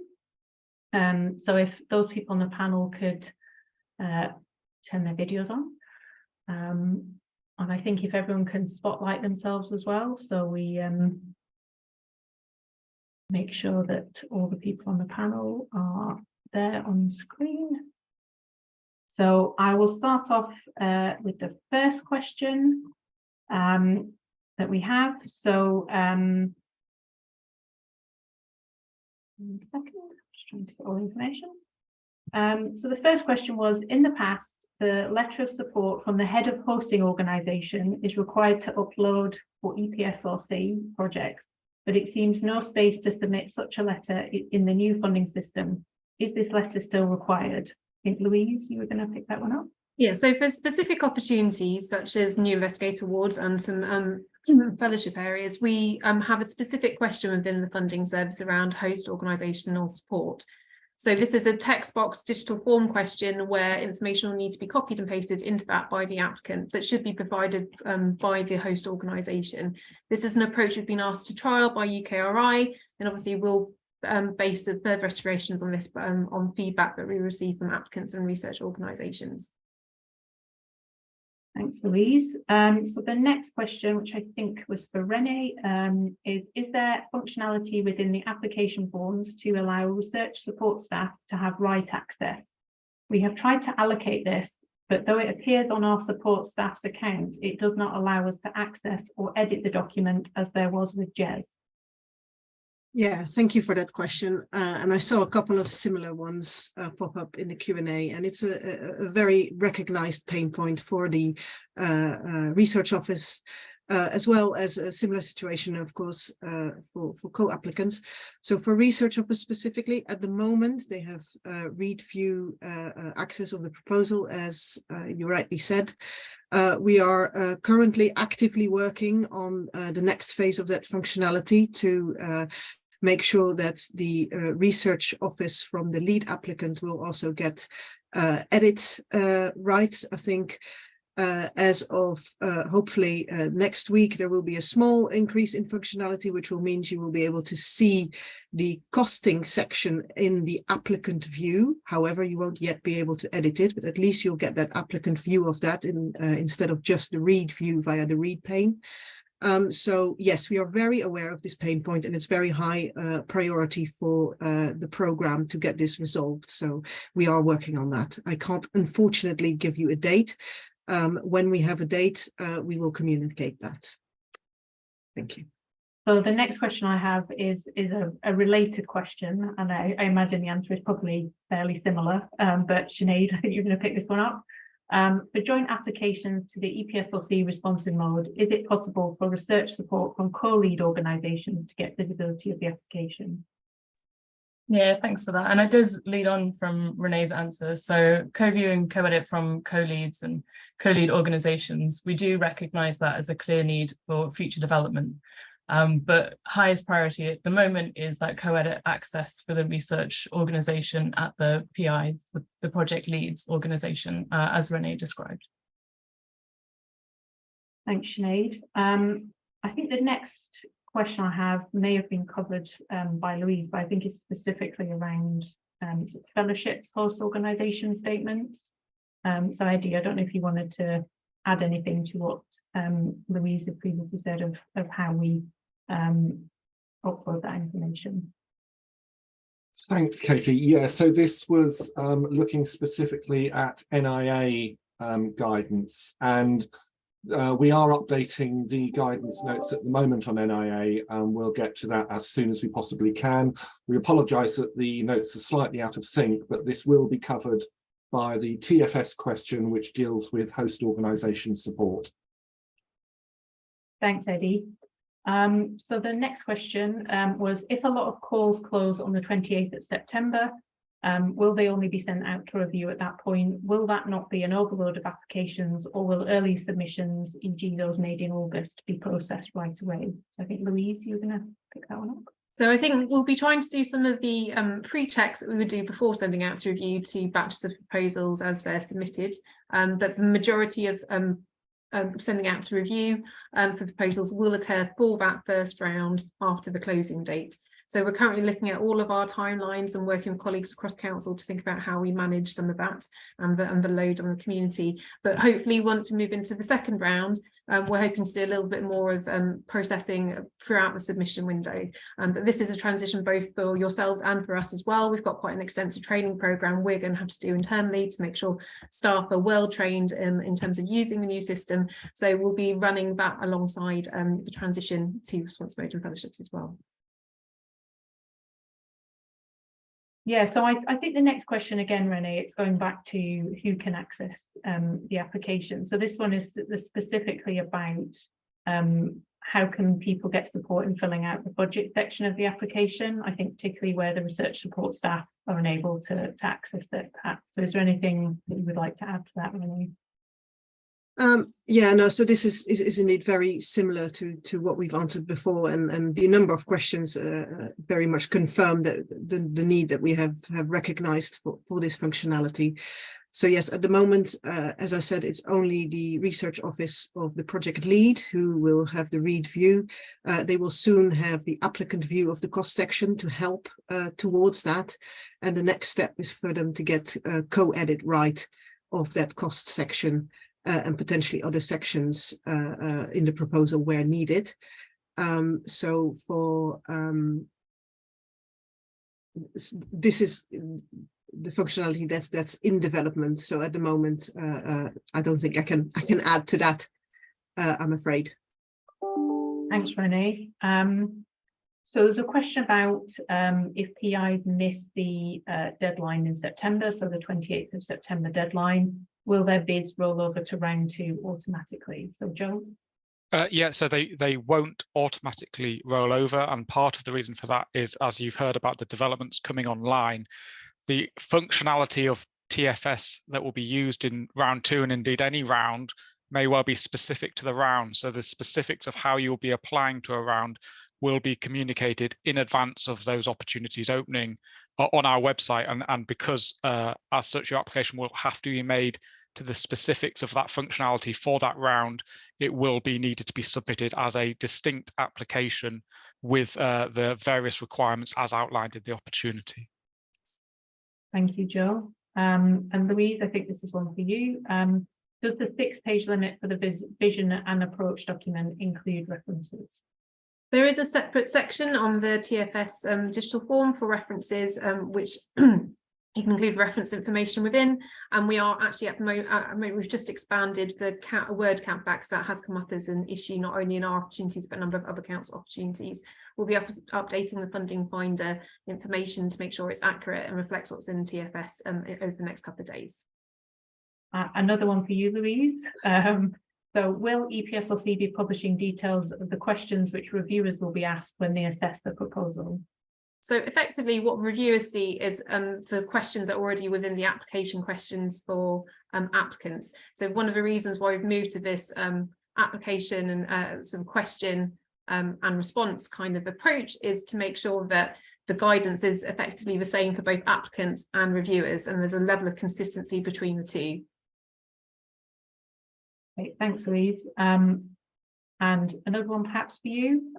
So if those people on the panel could turn their videos on. And I think if everyone can spotlight themselves as well, so we make sure that all the people on the panel are there on screen. So I will start off with the first question that we have. So one second, just trying to get all the information. So the first question was, in the past, the letter of support from the head of hosting organization is required to upload for EPSRC projects, but it seems no space to submit such a letter in the new funding system. Is this letter still required? I think, Louise, you were going to pick that one up. Yeah, so for specific opportunities such as New Investigator Awards and some fellowship areas, we have a specific question within the funding service around host organisational support. So this is a text box digital form question where information will need to be copied and pasted into that by the applicant, but should be provided by the host organisation. This is an approach we've been asked to trial by UKRI, and obviously we'll base the further iterations on this on feedback that we receive from applicants and research organisations. Thanks, Louise. So the next question, which I think was for Renee, is there functionality within the application forms to allow research support staff to have write access? We have tried to allocate this, but though it appears on our support staff's account, it does not allow us to access or edit the document as there was with Jez. Yeah, thank you for that question. And I saw a couple of similar ones pop up in the Q&A, and it's a very recognized pain point for the research office, as well as a similar situation, of course, for co-applicants. So for research office specifically, at the moment, they have read view access of the proposal, as you rightly said. We are currently actively working on the next phase of that functionality to make sure that the research office from the lead applicant will also get edit rights. I think as of hopefully next week, there will be a small increase in functionality, which will mean you will be able to see the costing section in the applicant view. However, you won't yet be able to edit it, but at least you'll get that applicant view of that instead of just the read view via the read pane. So yes, we are very aware of this pain point, and it's very high priority for the program to get this resolved. So we are working on that. I can't unfortunately give you a date. When we have a date, we will communicate that. Thank you. So the next question I have is a related question, and I imagine the answer is probably fairly similar, but Sinead, I think you're going to pick this one up. For joint applications to the EPSRC responsive mode, is it possible for research support from co-lead organisations to get visibility of the application? Yeah, thanks for that. And it does lead on from Renee's answer. So co-view and co-edit from co-leads and co-lead organisations, we do recognise that as a clear need for future development. But highest priority at the moment is that co-edit access for the research organisation at the PI, the project leads organisation, as Renee described. Thanks, Sinead. I think the next question I have may have been covered by Louise, but I think it's specifically around sort of fellowships, host organisation statements. So Eddie, I don't know if you wanted to add anything to what Louise had previously said of how we upload that information. Thanks, Katie. Yeah, so this was looking specifically at NIA guidance, and We are updating the guidance notes at the moment on NIA, and we'll get to that as soon as we possibly can. We apologise that the notes are slightly out of sync, but this will be covered by the TFS question, which deals with host organisation support. Thanks, Eddie. So the next question was, if a lot of calls close on the 28th of September, will they only be sent out to review at that point? Will that not be an overload of applications, or will early submissions, e.g. those made in August, be processed right away? So I think, Louise, you're going to pick that one up. So I think we'll be trying to do some of the pre-checks that we would do before sending out to review to batches of proposals as they're submitted. But the majority of sending out to review for proposals will occur for that first round after the closing date. So we're currently looking at all of our timelines and working with colleagues across council to think about how we manage some of that and the load on the community. But hopefully once we move into the second round, we're hoping to do a little bit more of processing throughout the submission window. But this is a transition both for yourselves and for us as well. We've got quite an extensive training programme we're going to have to do internally to make sure staff are well trained in terms of using the new system. So we'll be running that alongside the transition to responsibility and fellowships as well. Yeah, so I think the next question again, Renee, it's going back to who can access the application. So this one is specifically about how can people get support in filling out the budget section of the application. I think particularly where the research support staff are unable to access that. So is there anything that you would like to add to that, Renee? Yeah, no, so this is indeed very similar to what we've answered before, and the number of questions very much confirm that the need that we have recognized for this functionality. So yes, at the moment, as I said, it's only the research office of the project lead who will have the read view. They will soon have the applicant view of the cost section to help towards that. And the next step is for them to get co-edit right of that cost section. And potentially other sections in the proposal where needed. So for this is the functionality that's in development. So at the moment, I don't think I can add to that. I'm afraid. Thanks, Renee. So there's a question about if PIs miss the deadline in September, so the 28th of September deadline, will their bids roll over to round 2 automatically? So Joe? Yeah, so they won't automatically roll over, and part of the reason for that is, as you've heard about the developments coming online, the functionality of TFS that will be used in round 2 and indeed any round may well be specific to the round. So the specifics of how you'll be applying to a round will be communicated in advance of those opportunities opening on our website, and because as such your application will have to be made to the specifics of that functionality for that round, it will be needed to be submitted as a distinct application with the various requirements as outlined in the opportunity. Thank you, Joe. And Louise, I think this is one for you. Does the 6-page limit for the vision and approach document include references? There is a separate section on the TFS digital form for references, which you can include reference information within. And we are actually at the moment, we've just expanded the word count back, so that has come up as an issue not only in our opportunities but a number of other council opportunities. We'll be updating the funding finder information to make sure it's accurate and reflects what's in TFS over the next couple of days. Another one for you, Louise. So will EPSRC be publishing details of the questions which reviewers will be asked when they assess the proposal? So effectively what reviewers see is the questions that are already within the application questions for applicants. So one of the reasons why we've moved to this application and some question and response kind of approach is to make sure that the guidance is effectively the same for both applicants and reviewers, and there's a level of consistency between the two. Okay, thanks, Louise. And another one perhaps for you.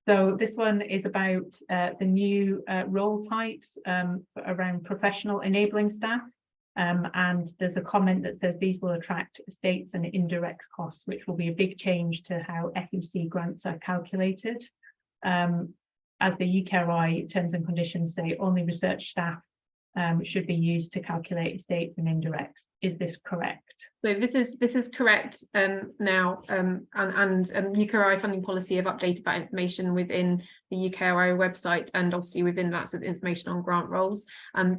So this one is about the new role types around professional enabling staff. And there's a comment that says these will attract estates and indirect costs, which will be a big change to how FEC grants are calculated. As the UKRI terms and conditions say, only research staff should be used to calculate estates and indirects. is this correct? So this is correct now, and UKRI funding policy have updated that information within the UKRI website, and obviously within that sort of information on grant roles.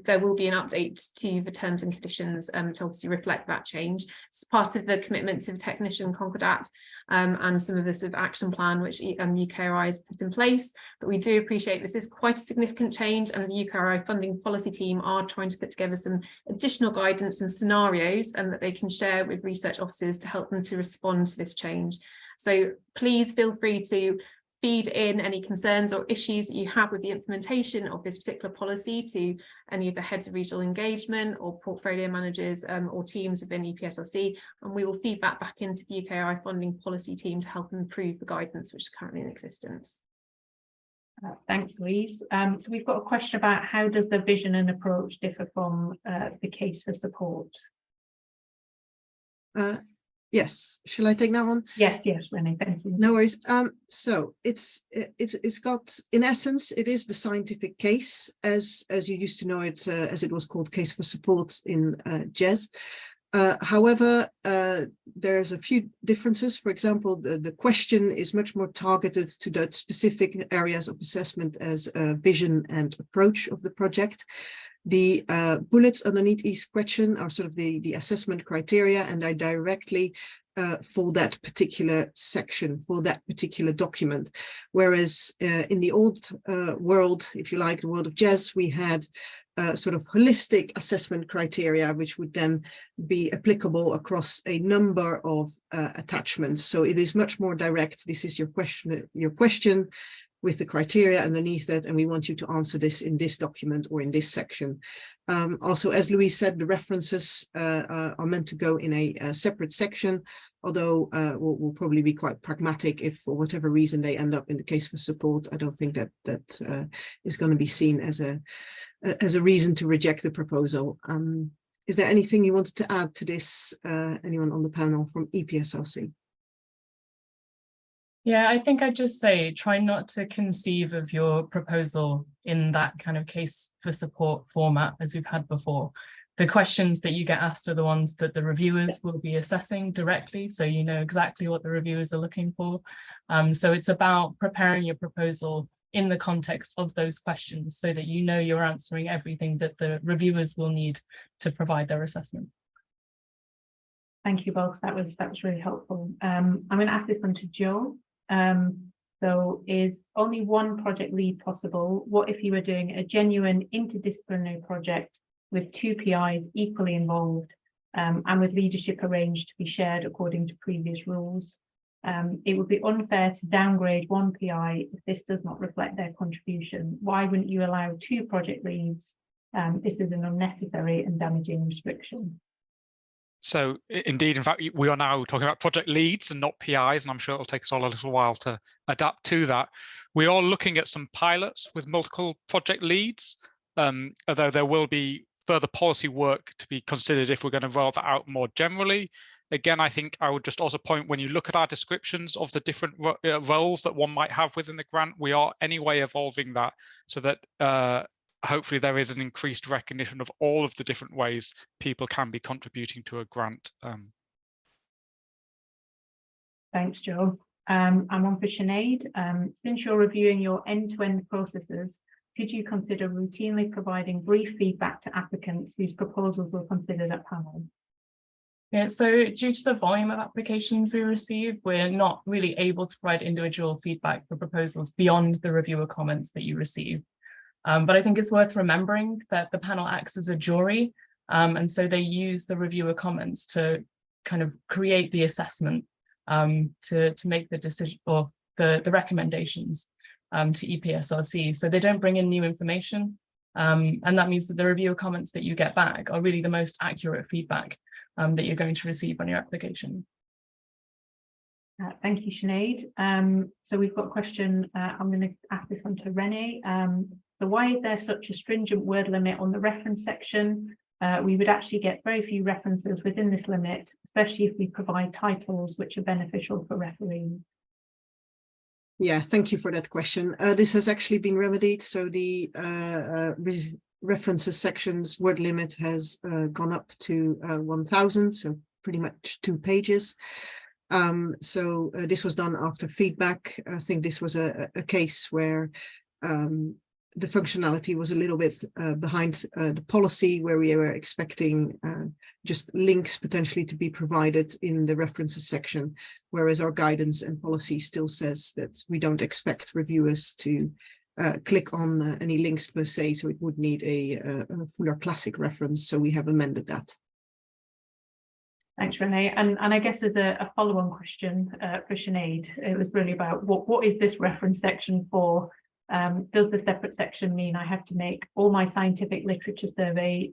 There will be an update to the terms and conditions to obviously reflect that change. It's part of the commitment to the Technician Concordat and some of the sort of action plan which UKRI has put in place. But we do appreciate this is quite a significant change, and the UKRI funding policy team are trying to put together some additional guidance and scenarios that they can share with research officers to help them to respond to this change. So please feel free to feed in any concerns or issues that you have with the implementation of this particular policy to any of the heads of regional engagement or portfolio managers or teams within EPSRC, and we will feed that back into the UKRI funding policy team to help improve the guidance which is currently in existence. Thanks, Louise. So we've got a question about how does the vision and approach differ from the case for support? Yes, shall I take that one? Yes, Renee, thank you. No worries. So it's got, in essence, it is the scientific case as you used to know it, as it was called, case for support in JES. However, there's a few differences. For example, the question is much more targeted to the specific areas of assessment as vision and approach of the project. The bullets underneath each question are sort of the assessment criteria, and are directly for that particular section, for that particular document. Whereas in the old world, if you like, the world of JES, we had sort of holistic assessment criteria, which would then be applicable across a number of attachments. So it is much more direct. This is your question with the criteria underneath it, and we want you to answer this in this document or in this section. Also, as Louise said, the references are meant to go in a separate section, although we'll probably be quite pragmatic if for whatever reason they end up in the case for support. I don't think that is going to be seen as a reason to reject the proposal. Is there anything you wanted to add to this, anyone on the panel from EPSRC? Yeah, I think I'd just say try not to conceive of your proposal in that kind of case for support format as we've had before. The questions that you get asked are the ones that the reviewers will be assessing directly, so you know exactly what the reviewers are looking for. So it's about preparing your proposal in the context of those questions so that you know you're answering everything that the reviewers will need to provide their assessment. Thank you both. That was really helpful. I'm going to ask this one to Joe. So is only one project lead possible? What if you were doing a genuine interdisciplinary project with 2 PIs equally involved and with leadership arranged to be shared according to previous rules? It would be unfair to downgrade one PI if this does not reflect their contribution. Why wouldn't you allow 2 project leads? This is an unnecessary and damaging restriction. So indeed, in fact, we are now talking about project leads and not PIs, and I'm sure it'll take us all a little while to adapt to that. We are looking at some pilots with multiple project leads, although there will be further policy work to be considered if we're going to roll that out more generally. Again, I think I would just also point, when you look at our descriptions of the different roles that one might have within the grant, we are anyway evolving that so that hopefully there is an increased recognition of all of the different ways people can be contributing to a grant. Thanks, Joe. And one for Sinead. Since you're reviewing your end-to-end processes, could you consider routinely providing brief feedback to applicants whose proposals were considered at panel? Yeah, so due to the volume of applications we receive, we're not really able to provide individual feedback for proposals beyond the reviewer comments that you receive. But I think it's worth remembering that the panel acts as a jury, and so they use the reviewer comments to kind of create the assessment to make the decision or the recommendations to EPSRC. So they don't bring in new information, and that means that the reviewer comments that you get back are really the most accurate feedback that you're going to receive on your application. Thank you, Sinead. So we've got a question. I'm going to ask this one to Renee. So why is there such a stringent word limit on the reference section? We would actually get very few references within this limit, especially if we provide titles which are beneficial for referees. Yeah, thank you for that question. This has actually been remedied. So the references sections word limit has gone up to 1,000, so pretty much 2 pages. This was done after feedback. I think this was a case where the functionality was a little bit behind the policy, where we were expecting just links potentially to be provided in the references section, whereas our guidance and policy still says that we don't expect reviewers to click on any links per se, so it would need a fuller classic reference. So we have amended that. Thanks, Renee. And I guess there's a follow-on question for Sinead. It was really about what is this reference section for? Does the separate section mean I have to make all my scientific literature survey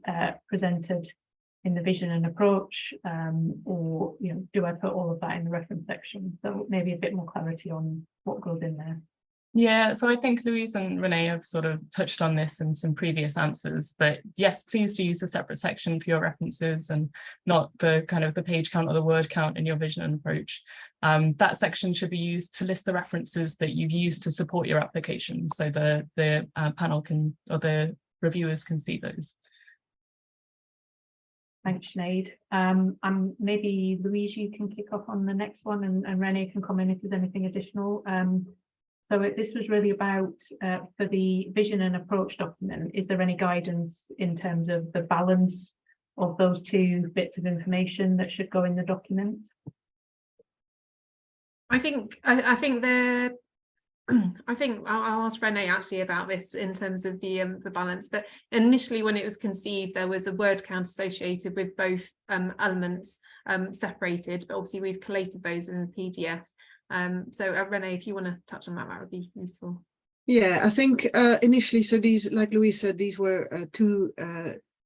presented in the vision and approach, or do I put all of that in the reference section? So maybe a bit more clarity on what goes in there. Yeah, so I think Louise and Renee have sort of touched on this in some previous answers, but yes, please do use a separate section for your references and not the kind of the page count or the word count in your vision and approach. That section should be used to list the references that you've used to support your application, so the panel can, or the reviewers can see those. Thanks, Sinead. Maybe Louise, you can kick off on the next one, and Renee can comment if there's anything additional. So this was really about, for the vision and approach document, is there any guidance in terms of the balance of those 2 bits of information that should go in the document? I think I'll ask Renee actually about this in terms of the balance, but initially when it was conceived, there was a word count associated with both elements separated, but obviously we've collated those in the PDF. So Renee, if you want to touch on that, that would be useful. Yeah, I think initially, so these, like Louise said, these were 2,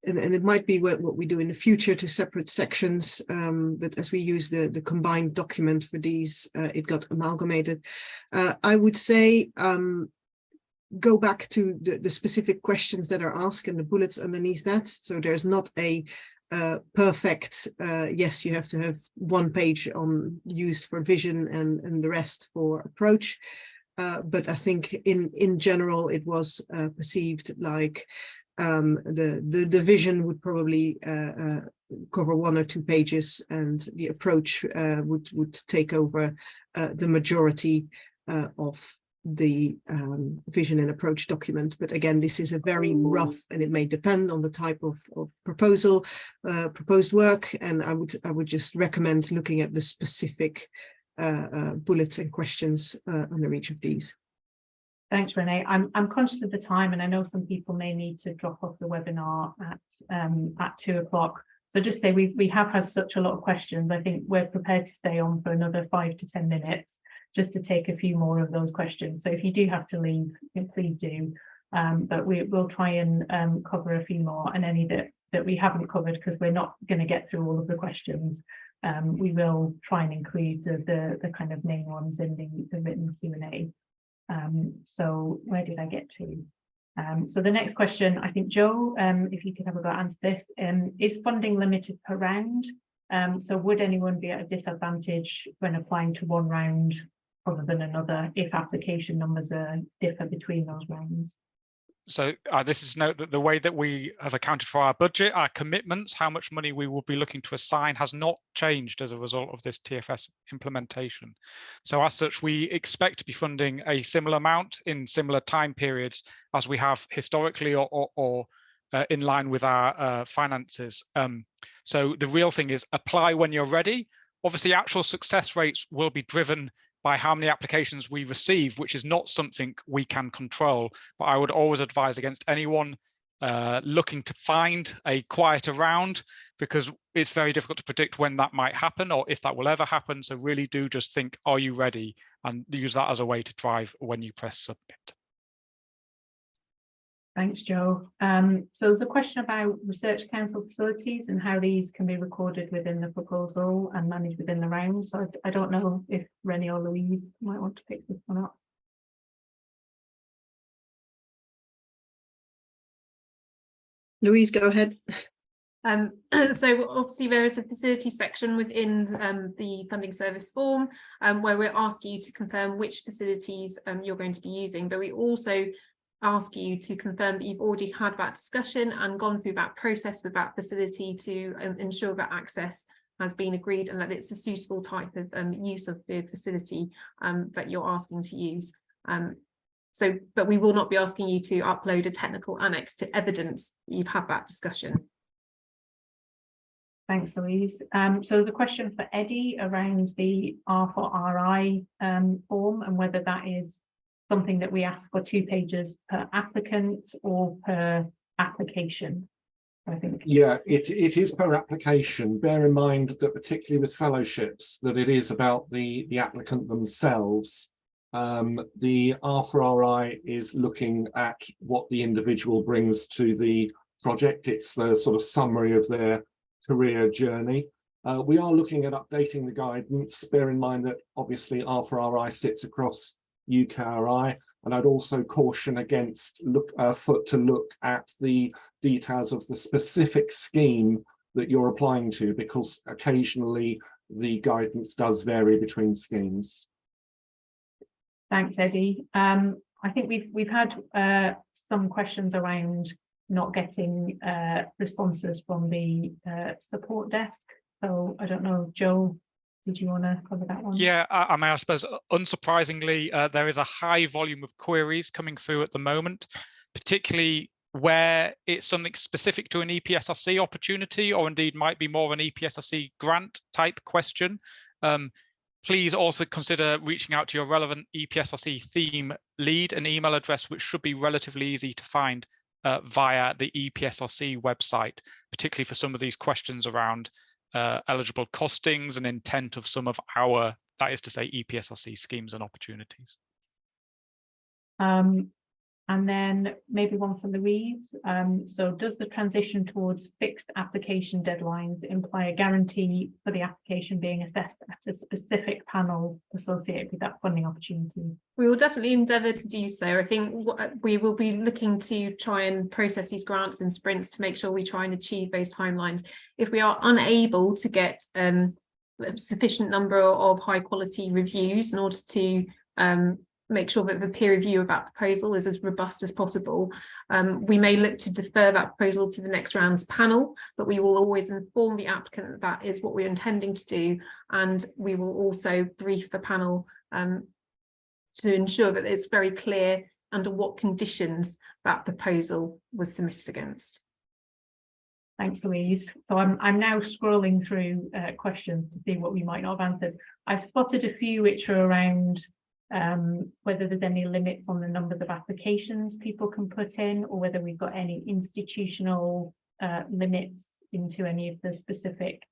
and it might be what we do in the future to separate sections, but as we use the combined document for these, it got amalgamated. I would say go back to the specific questions that are asked and the bullets underneath that. So there's not a perfect yes, you have to have 1 page on used for vision and the rest for approach, but I think in general it was perceived like the vision would probably cover 1 or 2 pages, and the approach would take over the majority of the vision and approach document. But again, this is a very rough, and it may depend on the type of proposed work, and I would just recommend looking at the specific bullets and questions under each of these. Thanks, Renee. I'm conscious of the time, and I know some people may need to drop off the webinar at 2 o'clock. So just say we have had such a lot of questions. I think we're prepared to stay on for another 5 to 10 minutes just to take a few more of those questions. So if you do have to leave, please do. But we'll try and cover a few more, and any that we haven't covered, because we're not going to get through all of the questions. We will try and include the kind of main ones in the written Q&A. So where did I get to? So the next question, I think, Joe, if you could have a go answer this, is funding limited per round? So would anyone be at a disadvantage when applying to 1 round other than another if application numbers differ between those rounds? So this is note that the way that we have accounted for our budget, our commitments, how much money we will be looking to assign has not changed as a result of this TFS implementation. So as such, we expect to be funding a similar amount in similar time periods as we have historically, or in line with our finances. So the real thing is apply when you're ready. Obviously, actual success rates will be driven by how many applications we receive, which is not something we can control. But I would always advise against anyone looking to find a quieter round, because it's very difficult to predict when that might happen or if that will ever happen. So really do just think, are you ready? And use that as a way to drive when you press submit. Thanks, Joe. So there's a question about Research Council facilities and how these can be recorded within the proposal and managed within the round. So I don't know if Renee or Louise might want to pick this one up. Louise, go ahead. So obviously there is a facility section within the funding service form where we're asking you to confirm which facilities you're going to be using, but we also ask you to confirm that you've already had that discussion and gone through that process with that facility to ensure that access has been agreed and that it's a suitable type of use of the facility that you're asking to use. But we will not be asking you to upload a technical annex to evidence that you've had that discussion. Thanks, Louise. So the question for Eddie around the R4RI form and whether that is something that we ask for 2 pages per applicant or per application. I think. Yeah, it is per application. Bear in mind that particularly with fellowships, that it is about the applicant themselves. The R4RI is looking at what the individual brings to the project. It's the sort of summary of their career journey. We are looking at updating the guidance. Bear in mind that obviously R4RI sits across UKRI, and I'd also caution against look at the details of the specific scheme that you're applying to, because occasionally the guidance does vary between schemes. Thanks, Eddie. I think we've had some questions around not getting responses from the support desk. So I don't know, Joe, did you want to cover that one? Yeah, I mean, I suppose unsurprisingly, there is a high volume of queries coming through at the moment, particularly where it's something specific to an EPSRC opportunity, or indeed might be more of an EPSRC grant type question. Please also consider reaching out to your relevant EPSRC theme lead, an email address which should be relatively easy to find via the EPSRC website, particularly for some of these questions around eligible costings and intent of some of our, that is to say, EPSRC schemes and opportunities. And then maybe one from Louise. So does the transition towards fixed application deadlines imply a guarantee for the application being assessed at a specific panel associated with that funding opportunity? We will definitely endeavour to do so. I think we will be looking to try and process these grants in sprints to make sure we try and achieve those timelines. If we are unable to get a sufficient number of high quality reviews in order to make sure that the peer review of that proposal is as robust as possible, we may look to defer that proposal to the next round's panel, but we will always inform the applicant that that is what we're intending to do, and we will also brief the panel to ensure that it's very clear under what conditions that proposal was submitted against. Thanks, Louise. So I'm now scrolling through questions to see what we might not have answered. I've spotted a few which are around whether there's any limits on the numbers of applications people can put in, or whether we've got any institutional limits into any of the specific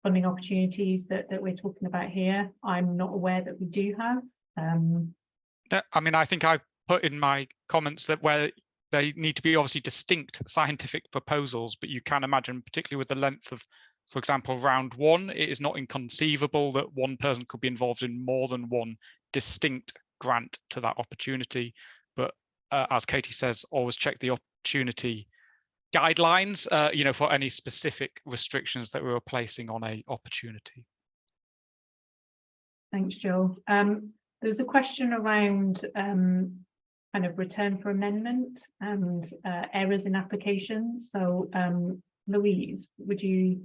funding opportunities that we're talking about here. I'm not aware that we do have. I mean, I think I put in my comments that where they need to be obviously distinct scientific proposals, but you can imagine, particularly with the length of, for example, round one, it is not inconceivable that one person could be involved in more than one distinct grant to that opportunity. But as Katie says, always check the opportunity guidelines, you know, for any specific restrictions that we were placing on a opportunity. Thanks, Joe. There's a question around kind of return for amendment and errors in applications. So Louise, would you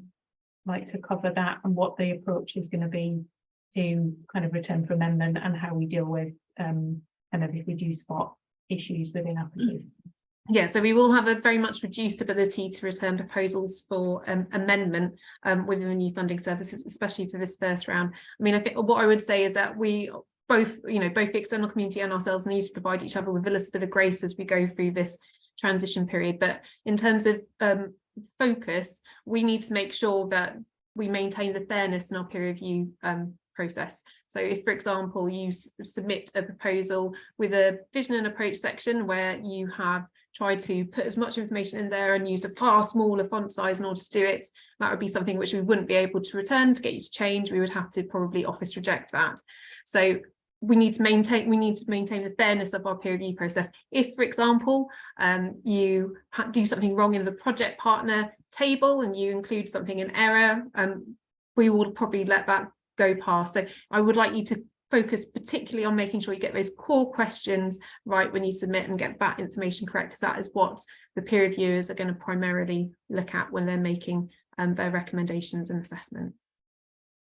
like to cover that and what the approach is going to be to kind of return for amendment and how we deal with kind of if we do spot issues within applications? Yeah, so we will have a very much reduced ability to return proposals for amendment within the new funding services, especially for this first round. I mean, I think what I would say is that we both, you know, both the external community and ourselves need to provide each other with a little bit of grace as we go through this transition period. But in terms of focus, we need to make sure that we maintain the fairness in our peer review process. So if, for example, you submit a proposal with a vision and approach section where you have tried to put as much information in there and used a far smaller font size in order to do it, that would be something which we wouldn't be able to return. To get you to change, we would have to probably office reject that. So we need to maintain the fairness of our peer review process. If, for example, you do something wrong in the project partner table and you include something in error, we will probably let that go past. So I would like you to focus particularly on making sure you get those core questions right when you submit and get that information correct, because that is what the peer reviewers are going to primarily look at when they're making their recommendations and assessment.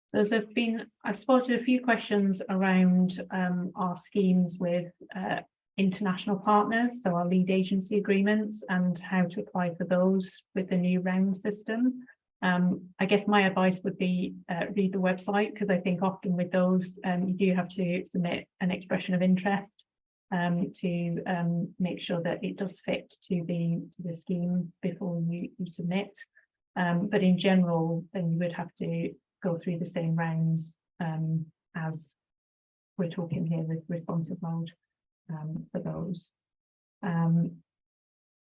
So there's been, I've spotted a few questions around our schemes with international partners, so our lead agency agreements and how to apply for those with the new round system. I guess my advice would be read the website, because I think often with those you do have to submit an expression of interest to make sure that it does fit to the scheme before you submit. But in general, then you would have to go through the same rounds as we're talking here with responsive mode for those.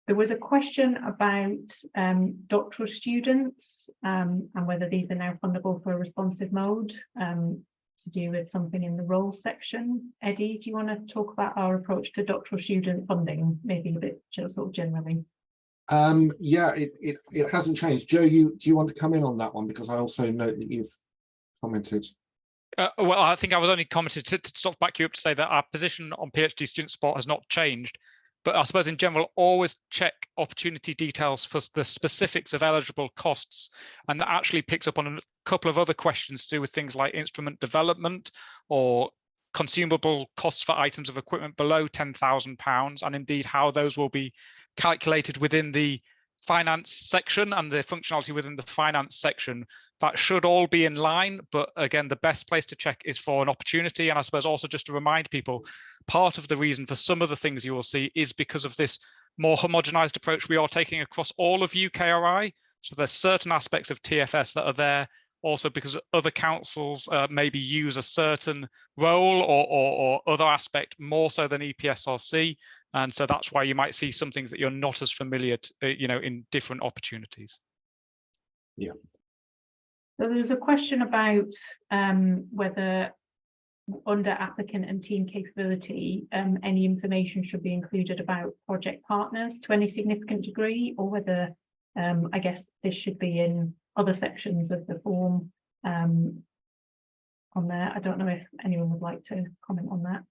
There was a question about doctoral students and whether these are now fundable for a responsive mode, to do with something in the role section. Eddie, do you want to talk about our approach to doctoral student funding, maybe a bit sort of generally? Yeah, it hasn't changed. Joe, do you want to come in on that one, because I also note that you've commented. Well, I think I was only commented to sort of back you up to say that our position on PhD student support has not changed. But I suppose in general, always check opportunity details for the specifics of eligible costs. And that actually picks up on a couple of other questions to do with things like instrument development or consumable costs for items of equipment below £10,000, and indeed how those will be calculated within the finance section and the functionality within the finance section. That should all be in line, but again, the best place to check is for an opportunity. And I suppose also just to remind people, part of the reason for some of the things you will see is because of this more homogenized approach we are taking across all of UKRI. So there's certain aspects of TFS that are there also because other councils maybe use a certain role or other aspect more so than EPSRC. And so that's why you might see some things that you're not as familiar to, in different opportunities. Yeah. So there's a question about whether under applicant and team capability, any information should be included about project partners to any significant degree, or whether I guess this should be in other sections of the form on there. I don't know if anyone would like to comment on that.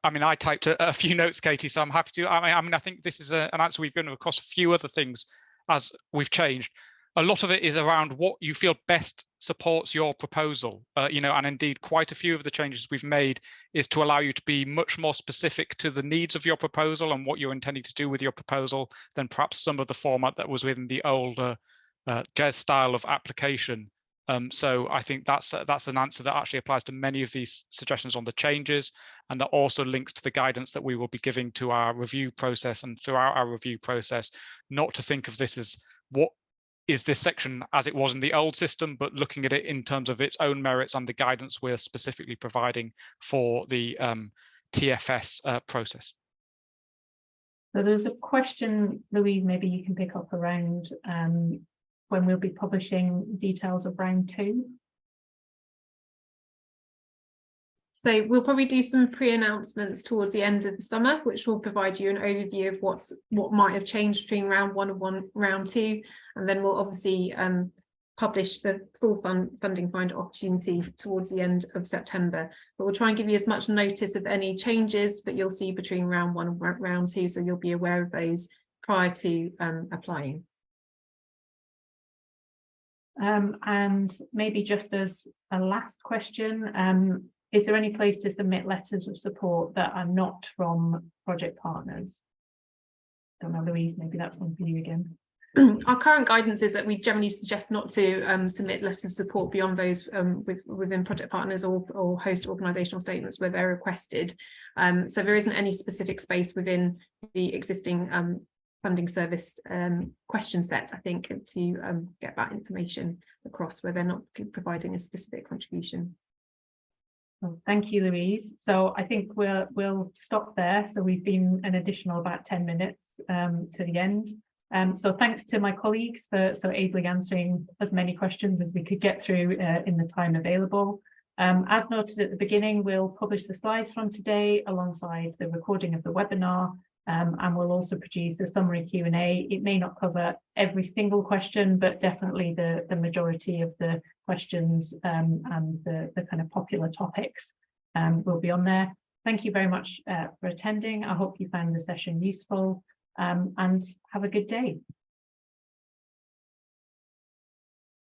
I mean, I typed a few notes, Katie, so I'm happy to. I mean, I think this is an answer we've given across a few other things as we've changed. A lot of it is around what you feel best supports your proposal, and indeed quite a few of the changes we've made is to allow you to be much more specific to the needs of your proposal and what you're intending to do with your proposal than perhaps some of the format that was within the older JES style of application. So I think that's an answer that actually applies to many of these suggestions on the changes, and that also links to the guidance that we will be giving to our review process and throughout our review process, not to think of this as what is this section as it was in the old system, but looking at it in terms of its own merits and the guidance we're specifically providing for the TFS process. So there's a question, Louise, maybe you can pick up around when we'll be publishing details of round 2. So we'll probably do some pre-announcements towards the end of the summer, which will provide you an overview of what might have changed between round 1 and round 2, and then we'll obviously publish the full funding finder opportunity towards the end of September. But we'll try and give you as much notice of any changes that you'll see between round 1 and round 2, so you'll be aware of those prior to applying. And maybe just as a last question, is there any place to submit letters of support that are not from project partners? I don't know, Louise, maybe that's one for you again. Our current guidance is that we generally suggest not to submit letters of support beyond those within project partners or host organisational statements where they're requested. So there isn't any specific space within the existing funding service question set, I think, to get that information across where they're not providing a specific contribution. Well, thank you, Louise. So I think we'll stop there. So we've been an additional about 10 minutes to the end. So thanks to my colleagues for so ably answering as many questions as we could get through in the time available. As noted at the beginning, we'll publish the slides from today alongside the recording of the webinar, and we'll also produce a summary Q&A. It may not cover every single question, but definitely the majority of the questions and the kind of popular topics will be on there. Thank you very much for attending. I hope you found the session useful, and have a good day.